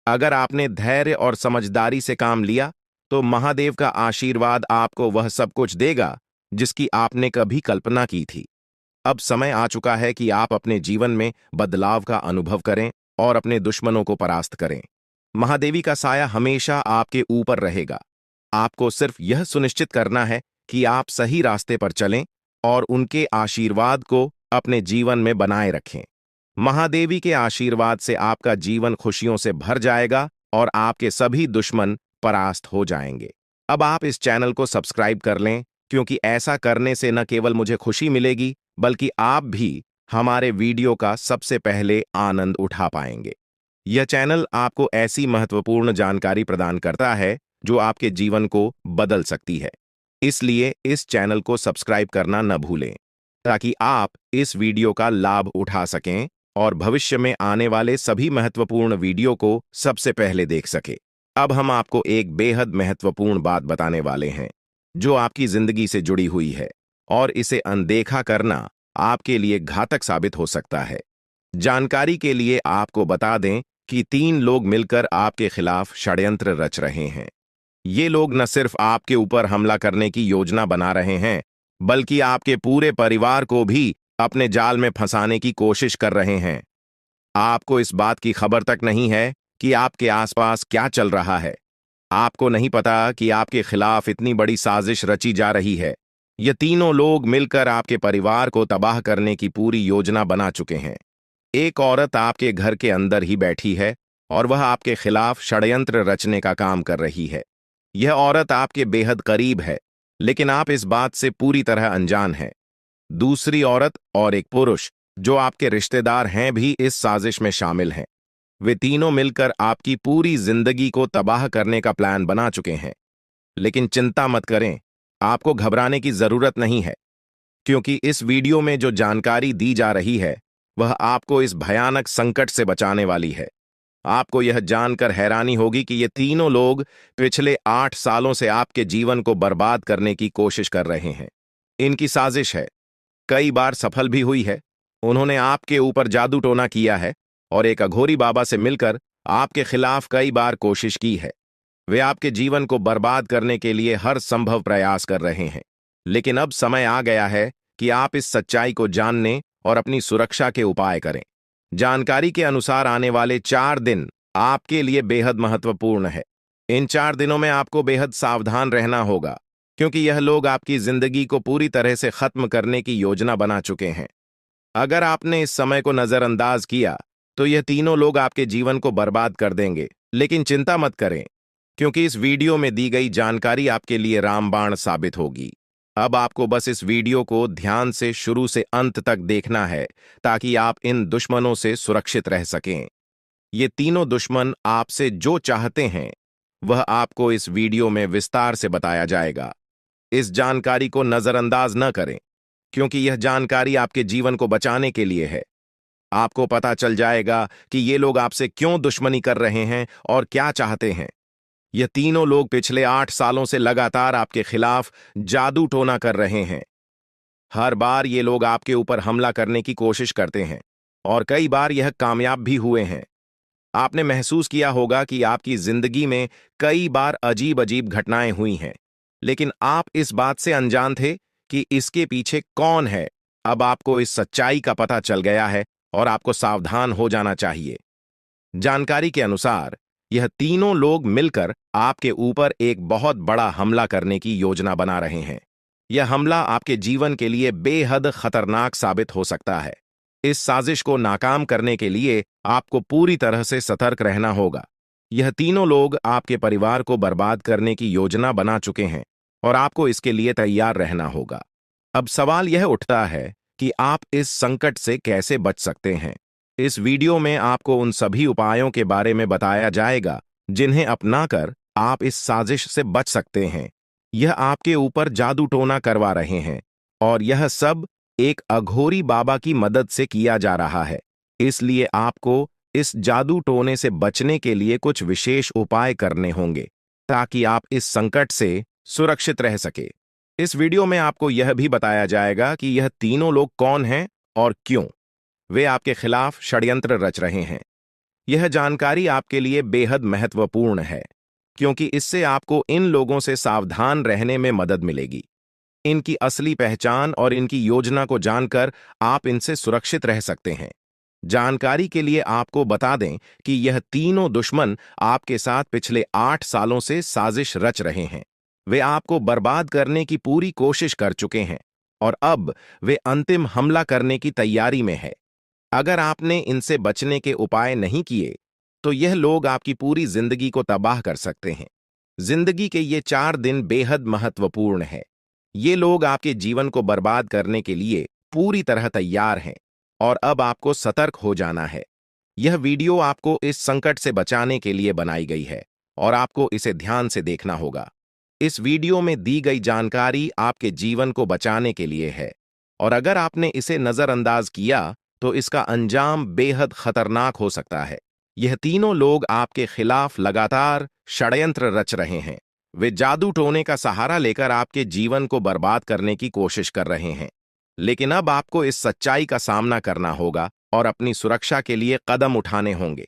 अगर आपने धैर्य और समझदारी से काम लिया तो महादेव का आशीर्वाद आपको वह सब कुछ देगा जिसकी आपने कभी कल्पना की थी। अब समय आ चुका है कि आप अपने जीवन में बदलाव का अनुभव करें और अपने दुश्मनों को परास्त करें। महादेवी का साया हमेशा आपके ऊपर रहेगा। आपको सिर्फ यह सुनिश्चित करना है कि आप सही रास्ते पर चलें और उनके आशीर्वाद को अपने जीवन में बनाए रखें। महादेवी के आशीर्वाद से आपका जीवन खुशियों से भर जाएगा और आपके सभी दुश्मन परास्त हो जाएंगे। अब आप इस चैनल को सब्सक्राइब कर लें, क्योंकि ऐसा करने से न केवल मुझे खुशी मिलेगी, बल्कि आप भी हमारे वीडियो का सबसे पहले आनंद उठा पाएंगे। यह चैनल आपको ऐसी महत्वपूर्ण जानकारी प्रदान करता है जो आपके जीवन को बदल सकती है। इसलिए इस चैनल को सब्सक्राइब करना न भूलें, ताकि आप इस वीडियो का लाभ उठा सकें और भविष्य में आने वाले सभी महत्वपूर्ण वीडियो को सबसे पहले देख सकें। अब हम आपको एक बेहद महत्वपूर्ण बात बताने वाले हैं, जो आपकी जिंदगी से जुड़ी हुई है, और इसे अनदेखा करना आपके लिए घातक साबित हो सकता है। जानकारी के लिए आपको बता दें कि 3 लोग मिलकर आपके खिलाफ षड्यंत्र रच रहे हैं। ये लोग न सिर्फ आपके ऊपर हमला करने की योजना बना रहे हैं, बल्कि आपके पूरे परिवार को भी अपने जाल में फंसाने की कोशिश कर रहे हैं। आपको इस बात की खबर तक नहीं है कि आपके आसपास क्या चल रहा है। आपको नहीं पता कि आपके खिलाफ इतनी बड़ी साजिश रची जा रही है। ये तीनों लोग मिलकर आपके परिवार को तबाह करने की पूरी योजना बना चुके हैं। एक औरत आपके घर के अंदर ही बैठी है और वह आपके खिलाफ षड्यंत्र रचने का काम कर रही है। यह औरत आपके बेहद करीब है, लेकिन आप इस बात से पूरी तरह अनजान हैं। दूसरी औरत और एक पुरुष जो आपके रिश्तेदार हैं भी इस साजिश में शामिल हैं। वे तीनों मिलकर आपकी पूरी जिंदगी को तबाह करने का प्लान बना चुके हैं। लेकिन चिंता मत करें, आपको घबराने की जरूरत नहीं है, क्योंकि इस वीडियो में जो जानकारी दी जा रही है वह आपको इस भयानक संकट से बचाने वाली है। आपको यह जानकर हैरानी होगी कि ये तीनों लोग पिछले 8 सालों से आपके जीवन को बर्बाद करने की कोशिश कर रहे हैं। इनकी साजिश है, कई बार सफल भी हुई है। उन्होंने आपके ऊपर जादू टोना किया है और एक अघोरी बाबा से मिलकर आपके खिलाफ कई बार कोशिश की है। वे आपके जीवन को बर्बाद करने के लिए हर संभव प्रयास कर रहे हैं। लेकिन अब समय आ गया है कि आप इस सच्चाई को जानने और अपनी सुरक्षा के उपाय करें। जानकारी के अनुसार आने वाले 4 दिन आपके लिए बेहद महत्वपूर्ण है। इन 4 दिनों में आपको बेहद सावधान रहना होगा, क्योंकि यह लोग आपकी जिंदगी को पूरी तरह से खत्म करने की योजना बना चुके हैं। अगर आपने इस समय को नजरअंदाज किया तो यह तीनों लोग आपके जीवन को बर्बाद कर देंगे। लेकिन चिंता मत करें, क्योंकि इस वीडियो में दी गई जानकारी आपके लिए रामबाण साबित होगी। अब आपको बस इस वीडियो को ध्यान से शुरू से अंत तक देखना है, ताकि आप इन दुश्मनों से सुरक्षित रह सकें। ये तीनों दुश्मन आपसे जो चाहते हैं वह आपको इस वीडियो में विस्तार से बताया जाएगा। इस जानकारी को नजरअंदाज न करें, क्योंकि यह जानकारी आपके जीवन को बचाने के लिए है। आपको पता चल जाएगा कि ये लोग आपसे क्यों दुश्मनी कर रहे हैं और क्या चाहते हैं। ये तीनों लोग पिछले 8 सालों से लगातार आपके खिलाफ जादू टोना कर रहे हैं। हर बार ये लोग आपके ऊपर हमला करने की कोशिश करते हैं और कई बार यह कामयाब भी हुए हैं। आपने महसूस किया होगा कि आपकी जिंदगी में कई बार अजीब अजीब घटनाएं हुई हैं, लेकिन आप इस बात से अनजान थे कि इसके पीछे कौन है। अब आपको इस सच्चाई का पता चल गया है और आपको सावधान हो जाना चाहिए। जानकारी के अनुसार यह तीनों लोग मिलकर आपके ऊपर एक बहुत बड़ा हमला करने की योजना बना रहे हैं। यह हमला आपके जीवन के लिए बेहद खतरनाक साबित हो सकता है। इस साजिश को नाकाम करने के लिए आपको पूरी तरह से सतर्क रहना होगा। यह तीनों लोग आपके परिवार को बर्बाद करने की योजना बना चुके हैं और आपको इसके लिए तैयार रहना होगा। अब सवाल यह उठता है कि आप इस संकट से कैसे बच सकते हैं। इस वीडियो में आपको उन सभी उपायों के बारे में बताया जाएगा जिन्हें अपनाकर आप इस साजिश से बच सकते हैं। यह आपके ऊपर जादू टोना करवा रहे हैं और यह सब एक अघोरी बाबा की मदद से किया जा रहा है। इसलिए आपको इस जादू टोने से बचने के लिए कुछ विशेष उपाय करने होंगे, ताकि आप इस संकट से सुरक्षित रह सके। इस वीडियो में आपको यह भी बताया जाएगा कि यह तीनों लोग कौन हैं और क्यों वे आपके खिलाफ षड्यंत्र रच रहे हैं। यह जानकारी आपके लिए बेहद महत्वपूर्ण है, क्योंकि इससे आपको इन लोगों से सावधान रहने में मदद मिलेगी। इनकी असली पहचान और इनकी योजना को जानकर आप इनसे सुरक्षित रह सकते हैं। जानकारी के लिए आपको बता दें कि यह तीनों दुश्मन आपके साथ पिछले 8 सालों से साजिश रच रहे हैं। वे आपको बर्बाद करने की पूरी कोशिश कर चुके हैं और अब वे अंतिम हमला करने की तैयारी में है। अगर आपने इनसे बचने के उपाय नहीं किए तो यह लोग आपकी पूरी जिंदगी को तबाह कर सकते हैं। जिंदगी के ये 4 दिन बेहद महत्वपूर्ण है। ये लोग आपके जीवन को बर्बाद करने के लिए पूरी तरह तैयार हैं और अब आपको सतर्क हो जाना है। यह वीडियो आपको इस संकट से बचाने के लिए बनाई गई है और आपको इसे ध्यान से देखना होगा। इस वीडियो में दी गई जानकारी आपके जीवन को बचाने के लिए है और अगर आपने इसे नजरअंदाज किया तो इसका अंजाम बेहद खतरनाक हो सकता है। यह तीनों लोग आपके खिलाफ लगातार षड्यंत्र रच रहे हैं। वे जादू टोने का सहारा लेकर आपके जीवन को बर्बाद करने की कोशिश कर रहे हैं। लेकिन अब आपको इस सच्चाई का सामना करना होगा और अपनी सुरक्षा के लिए कदम उठाने होंगे।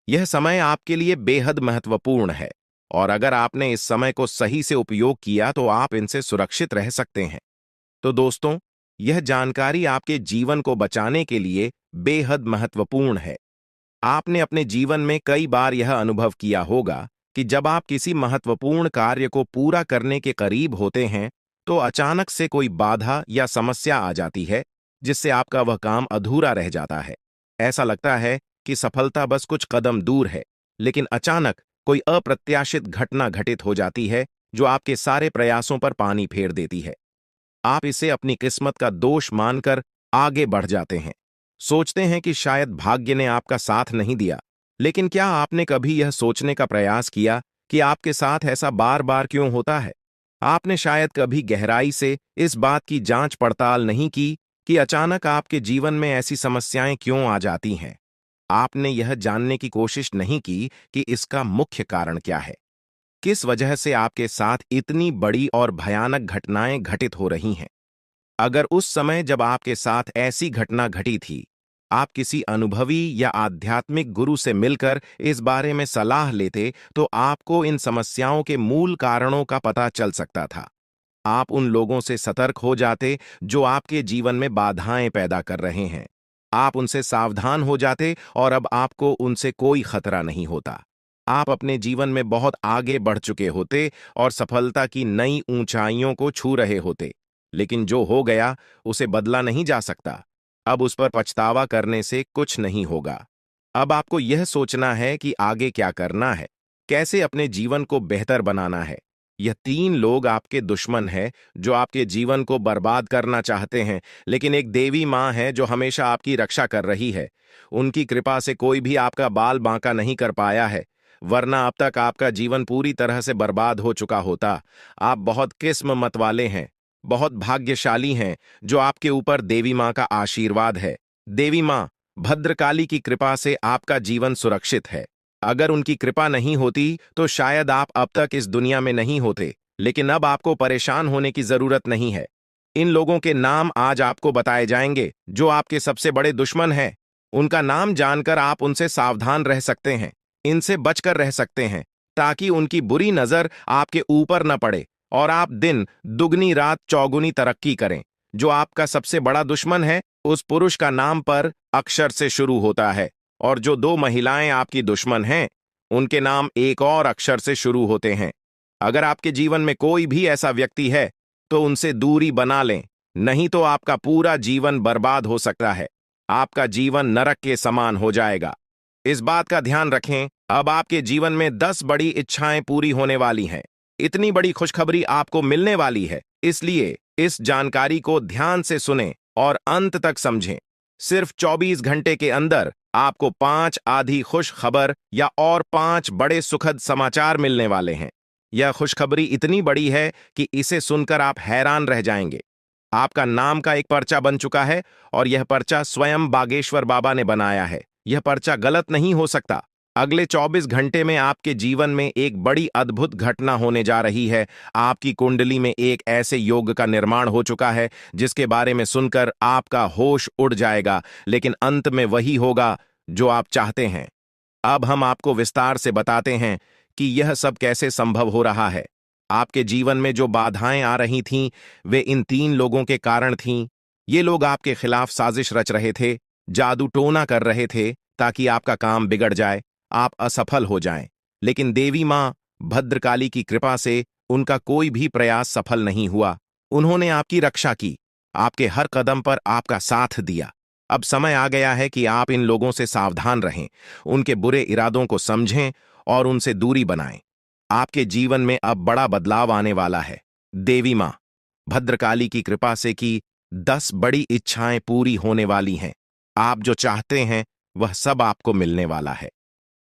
यह समय आपके लिए बेहद महत्वपूर्ण है और अगर आपने इस समय को सही से उपयोग किया तो आप इनसे सुरक्षित रह सकते हैं। तो दोस्तों, यह जानकारी आपके जीवन को बचाने के लिए बेहद महत्वपूर्ण है। आपने अपने जीवन में कई बार यह अनुभव किया होगा कि जब आप किसी महत्वपूर्ण कार्य को पूरा करने के करीब होते हैं तो अचानक से कोई बाधा या समस्या आ जाती है जिससे आपका वह काम अधूरा रह जाता है। ऐसा लगता है कि सफलता बस कुछ कदम दूर है, लेकिन अचानक कोई अप्रत्याशित घटना घटित हो जाती है जो आपके सारे प्रयासों पर पानी फेर देती है। आप इसे अपनी किस्मत का दोष मानकर आगे बढ़ जाते हैं। सोचते हैं कि शायद भाग्य ने आपका साथ नहीं दिया। लेकिन क्या आपने कभी यह सोचने का प्रयास किया कि आपके साथ ऐसा बार बार क्यों होता है? आपने शायद कभी गहराई से इस बात की जांच पड़ताल नहीं की कि अचानक आपके जीवन में ऐसी समस्याएं क्यों आ जाती हैं। आपने यह जानने की कोशिश नहीं की कि इसका मुख्य कारण क्या है। किस वजह से आपके साथ इतनी बड़ी और भयानक घटनाएं घटित हो रही हैं? अगर उस समय जब आपके साथ ऐसी घटना घटी थी, आप किसी अनुभवी या आध्यात्मिक गुरु से मिलकर इस बारे में सलाह लेते, तो आपको इन समस्याओं के मूल कारणों का पता चल सकता था। आप उन लोगों से सतर्क हो जाते जो आपके जीवन में बाधाएं पैदा कर रहे हैं। आप उनसे सावधान हो जाते और अब आपको उनसे कोई खतरा नहीं होता। आप अपने जीवन में बहुत आगे बढ़ चुके होते और सफलता की नई ऊंचाइयों को छू रहे होते। लेकिन जो हो गया उसे बदला नहीं जा सकता। अब उस पर पछतावा करने से कुछ नहीं होगा। अब आपको यह सोचना है कि आगे क्या करना है, कैसे अपने जीवन को बेहतर बनाना है। यह तीन लोग आपके दुश्मन हैं जो आपके जीवन को बर्बाद करना चाहते हैं, लेकिन एक देवी माँ है जो हमेशा आपकी रक्षा कर रही है। उनकी कृपा से कोई भी आपका बाल बांका नहीं कर पाया है, वरना अब तक आपका जीवन पूरी तरह से बर्बाद हो चुका होता। आप बहुत किस्मत वाले हैं, बहुत भाग्यशाली हैं जो आपके ऊपर देवी माँ का आशीर्वाद है। देवी माँ भद्रकाली की कृपा से आपका जीवन सुरक्षित है। अगर उनकी कृपा नहीं होती तो शायद आप अब तक इस दुनिया में नहीं होते। लेकिन अब आपको परेशान होने की जरूरत नहीं है। इन लोगों के नाम आज आपको बताए जाएंगे जो आपके सबसे बड़े दुश्मन हैं। उनका नाम जानकर आप उनसे सावधान रह सकते हैं, इनसे बचकर रह सकते हैं, ताकि उनकी बुरी नजर आपके ऊपर न पड़े और आप दिन दुगनी रात चौगुनी तरक्की करें। जो आपका सबसे बड़ा दुश्मन है उस पुरुष का नाम पर अक्षर से शुरू होता है और जो दो महिलाएं आपकी दुश्मन हैं उनके नाम एक और अक्षर से शुरू होते हैं। अगर आपके जीवन में कोई भी ऐसा व्यक्ति है तो उनसे दूरी बना लें, नहीं तो आपका पूरा जीवन बर्बाद हो सकता है। आपका जीवन नरक के समान हो जाएगा। इस बात का ध्यान रखें, अब आपके जीवन में 10 बड़ी इच्छाएं पूरी होने वाली हैं। इतनी बड़ी खुशखबरी आपको मिलने वाली है, इसलिए इस जानकारी को ध्यान से सुनें और अंत तक समझें। सिर्फ 24 घंटे के अंदर आपको 5 आधी खुश खबर या और 5 बड़े सुखद समाचार मिलने वाले हैं। यह खुशखबरी इतनी बड़ी है कि इसे सुनकर आप हैरान रह जाएंगे। आपका नाम का एक पर्चा बन चुका है और यह पर्चा स्वयं बागेश्वर बाबा ने बनाया है। यह पर्चा गलत नहीं हो सकता। अगले 24 घंटे में आपके जीवन में एक बड़ी अद्भुत घटना होने जा रही है। आपकी कुंडली में एक ऐसे योग का निर्माण हो चुका है जिसके बारे में सुनकर आपका होश उड़ जाएगा, लेकिन अंत में वही होगा जो आप चाहते हैं। अब हम आपको विस्तार से बताते हैं कि यह सब कैसे संभव हो रहा है। आपके जीवन में जो बाधाएं आ रही थीं, वे इन तीन लोगों के कारण थीं। ये लोग आपके खिलाफ साजिश रच रहे थे, जादू टोना कर रहे थे ताकि आपका काम बिगड़ जाए, आप असफल हो जाएं। लेकिन देवी मां भद्रकाली की कृपा से उनका कोई भी प्रयास सफल नहीं हुआ। उन्होंने आपकी रक्षा की, आपके हर कदम पर आपका साथ दिया। अब समय आ गया है कि आप इन लोगों से सावधान रहें, उनके बुरे इरादों को समझें और उनसे दूरी बनाएं। आपके जीवन में अब बड़ा बदलाव आने वाला है। देवी मां भद्रकाली की कृपा से कि 10 बड़ी इच्छाएं पूरी होने वाली हैं। आप जो चाहते हैं वह सब आपको मिलने वाला है।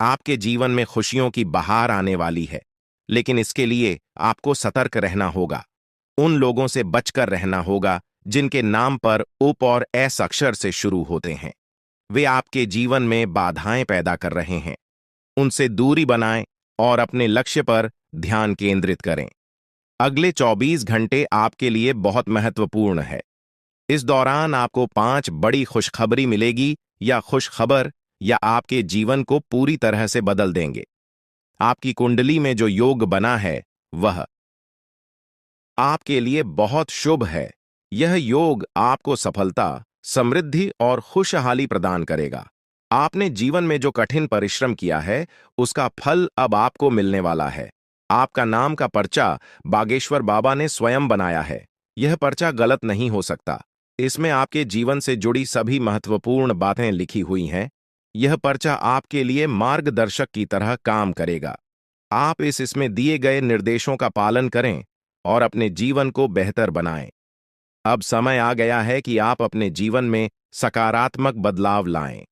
आपके जीवन में खुशियों की बहार आने वाली है, लेकिन इसके लिए आपको सतर्क रहना होगा। उन लोगों से बचकर रहना होगा जिनके नाम पर उप और एस अक्षर से शुरू होते हैं। वे आपके जीवन में बाधाएं पैदा कर रहे हैं। उनसे दूरी बनाएं और अपने लक्ष्य पर ध्यान केंद्रित करें। अगले 24 घंटे आपके लिए बहुत महत्वपूर्ण है। इस दौरान आपको 5 बड़ी खुशखबरी मिलेगी या खुशखबर या आपके जीवन को पूरी तरह से बदल देंगे। आपकी कुंडली में जो योग बना है वह आपके लिए बहुत शुभ है। यह योग आपको सफलता, समृद्धि और खुशहाली प्रदान करेगा। आपने जीवन में जो कठिन परिश्रम किया है, उसका फल अब आपको मिलने वाला है। आपका नाम का पर्चा बागेश्वर बाबा ने स्वयं बनाया है। यह पर्चा गलत नहीं हो सकता। इसमें आपके जीवन से जुड़ी सभी महत्वपूर्ण बातें लिखी हुई हैं। यह पर्चा आपके लिए मार्गदर्शक की तरह काम करेगा। आप इसमें दिए गए निर्देशों का पालन करें और अपने जीवन को बेहतर बनाएं। अब समय आ गया है कि आप अपने जीवन में सकारात्मक बदलाव लाएं।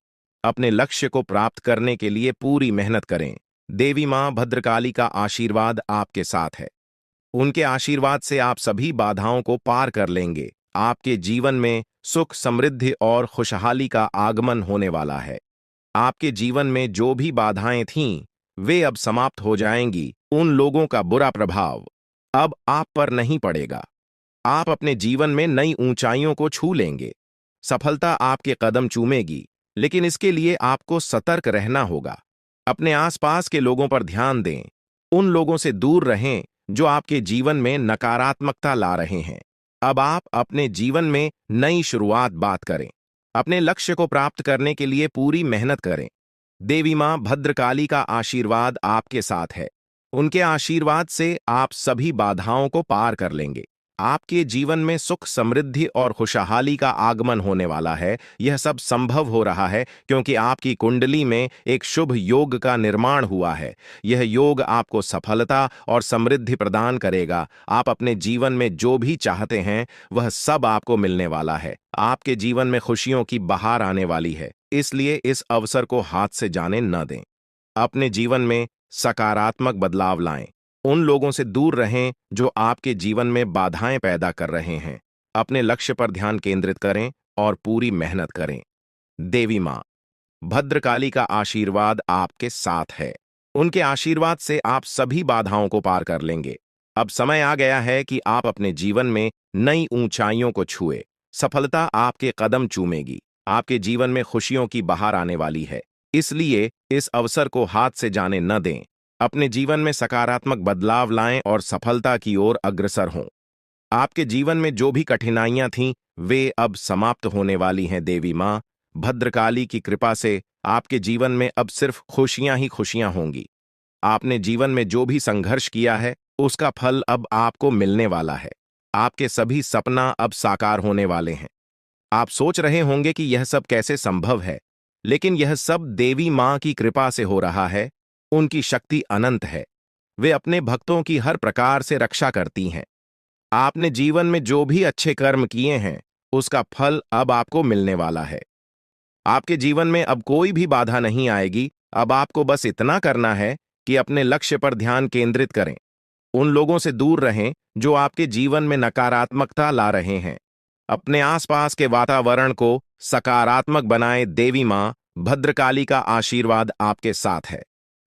अपने लक्ष्य को प्राप्त करने के लिए पूरी मेहनत करें। देवी मां भद्रकाली का आशीर्वाद आपके साथ है। उनके आशीर्वाद से आप सभी बाधाओं को पार कर लेंगे। आपके जीवन में सुख, समृद्धि और खुशहाली का आगमन होने वाला है। आपके जीवन में जो भी बाधाएं थीं, वे अब समाप्त हो जाएंगी। उन लोगों का बुरा प्रभाव अब आप पर नहीं पड़ेगा। आप अपने जीवन में नई ऊंचाइयों को छू लेंगे। सफलता आपके कदम चूमेगी, लेकिन इसके लिए आपको सतर्क रहना होगा। अपने आसपास के लोगों पर ध्यान दें। उन लोगों से दूर रहें जो आपके जीवन में नकारात्मकता ला रहे हैं। अब आप अपने जीवन में नई शुरुआत बात करें। अपने लक्ष्य को प्राप्त करने के लिए पूरी मेहनत करें। देवी मां भद्रकाली का आशीर्वाद आपके साथ है। उनके आशीर्वाद से आप सभी बाधाओं को पार कर लेंगे। आपके जीवन में सुख, समृद्धि और खुशहाली का आगमन होने वाला है। यह सब संभव हो रहा है क्योंकि आपकी कुंडली में एक शुभ योग का निर्माण हुआ है। यह योग आपको सफलता और समृद्धि प्रदान करेगा। आप अपने जीवन में जो भी चाहते हैं, वह सब आपको मिलने वाला है। आपके जीवन में खुशियों की बहार आने वाली है, इसलिए इस अवसर को हाथ से जाने न दें। अपने जीवन में सकारात्मक बदलाव लाएं। उन लोगों से दूर रहें जो आपके जीवन में बाधाएं पैदा कर रहे हैं। अपने लक्ष्य पर ध्यान केंद्रित करें और पूरी मेहनत करें। देवी मां भद्रकाली का आशीर्वाद आपके साथ है। उनके आशीर्वाद से आप सभी बाधाओं को पार कर लेंगे। अब समय आ गया है कि आप अपने जीवन में नई ऊंचाइयों को छुए। सफलता आपके कदम चूमेगी। आपके जीवन में खुशियों की बहार आने वाली है, इसलिए इस अवसर को हाथ से जाने न दें। अपने जीवन में सकारात्मक बदलाव लाएं और सफलता की ओर अग्रसर हों। आपके जीवन में जो भी कठिनाइयां थीं, वे अब समाप्त होने वाली हैं। देवी मां भद्रकाली की कृपा से आपके जीवन में अब सिर्फ खुशियां ही खुशियां होंगी। आपने जीवन में जो भी संघर्ष किया है, उसका फल अब आपको मिलने वाला है। आपके सभी सपना अब साकार होने वाले हैं। आप सोच रहे होंगे कि यह सब कैसे संभव है, लेकिन यह सब देवी मां की कृपा से हो रहा है। उनकी शक्ति अनंत है। वे अपने भक्तों की हर प्रकार से रक्षा करती हैं। आपने जीवन में जो भी अच्छे कर्म किए हैं, उसका फल अब आपको मिलने वाला है। आपके जीवन में अब कोई भी बाधा नहीं आएगी। अब आपको बस इतना करना है कि अपने लक्ष्य पर ध्यान केंद्रित करें। उन लोगों से दूर रहें जो आपके जीवन में नकारात्मकता ला रहे हैं। अपने आसपास के वातावरण को सकारात्मक बनाएं। देवी मां भद्रकाली का आशीर्वाद आपके साथ है।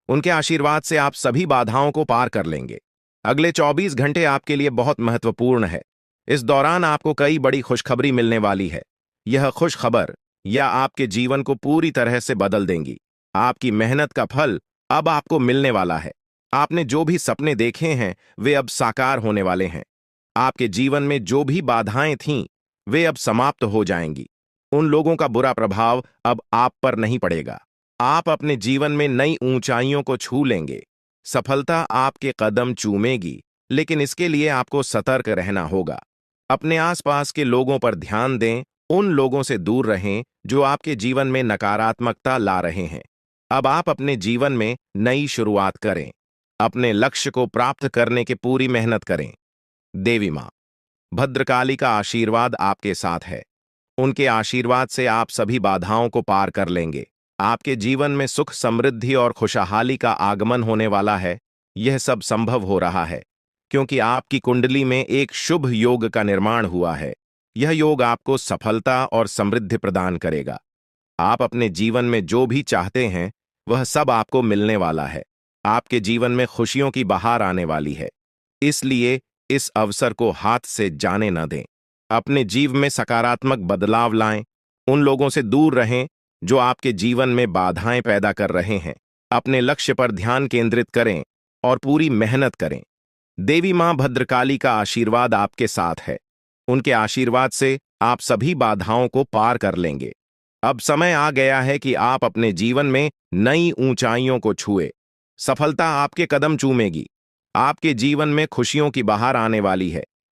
उनके आशीर्वाद से आप सभी बाधाओं को पार कर लेंगे। अगले 24 घंटे आपके लिए बहुत महत्वपूर्ण है। इस दौरान आपको कई बड़ी खुशखबरी मिलने वाली है। यह खुशखबर या आपके जीवन को पूरी तरह से बदल देंगी। आपकी मेहनत का फल अब आपको मिलने वाला है। आपने जो भी सपने देखे हैं, वे अब साकार होने वाले हैं। आपके जीवन में जो भी बाधाएं थीं, वे अब समाप्त हो जाएंगी। उन लोगों का बुरा प्रभाव अब आप पर नहीं पड़ेगा। आप अपने जीवन में नई ऊंचाइयों को छू लेंगे। सफलता आपके कदम चूमेगी, लेकिन इसके लिए आपको सतर्क रहना होगा। अपने आसपास के लोगों पर ध्यान दें। उन लोगों से दूर रहें जो आपके जीवन में नकारात्मकता ला रहे हैं। अब आप अपने जीवन में नई शुरुआत करें। अपने लक्ष्य को प्राप्त करने की पूरी मेहनत करें। देवी मां भद्रकाली का आशीर्वाद आपके साथ है। उनके आशीर्वाद से आप सभी बाधाओं को पार कर लेंगे। आपके जीवन में सुख, समृद्धि और खुशहाली का आगमन होने वाला है। यह सब संभव हो रहा है क्योंकि आपकी कुंडली में एक शुभ योग का निर्माण हुआ है। यह योग आपको सफलता और समृद्धि प्रदान करेगा। आप अपने जीवन में जो भी चाहते हैं वह सब आपको मिलने वाला है। आपके जीवन में खुशियों की बहार आने वाली है, इसलिए इस अवसर को हाथ से जाने न दें। अपने जीवन में सकारात्मक बदलाव लाएं। उन लोगों से दूर रहें जो आपके जीवन में बाधाएं पैदा कर रहे हैं। अपने लक्ष्य पर ध्यान केंद्रित करें और पूरी मेहनत करें। देवी मां भद्रकाली का आशीर्वाद आपके साथ है। उनके आशीर्वाद से आप सभी बाधाओं को पार कर लेंगे। अब समय आ गया है कि आप अपने जीवन में नई ऊंचाइयों को छुए। सफलता आपके कदम चूमेगी। आपके जीवन में खुशियों की बहार आने वाली है।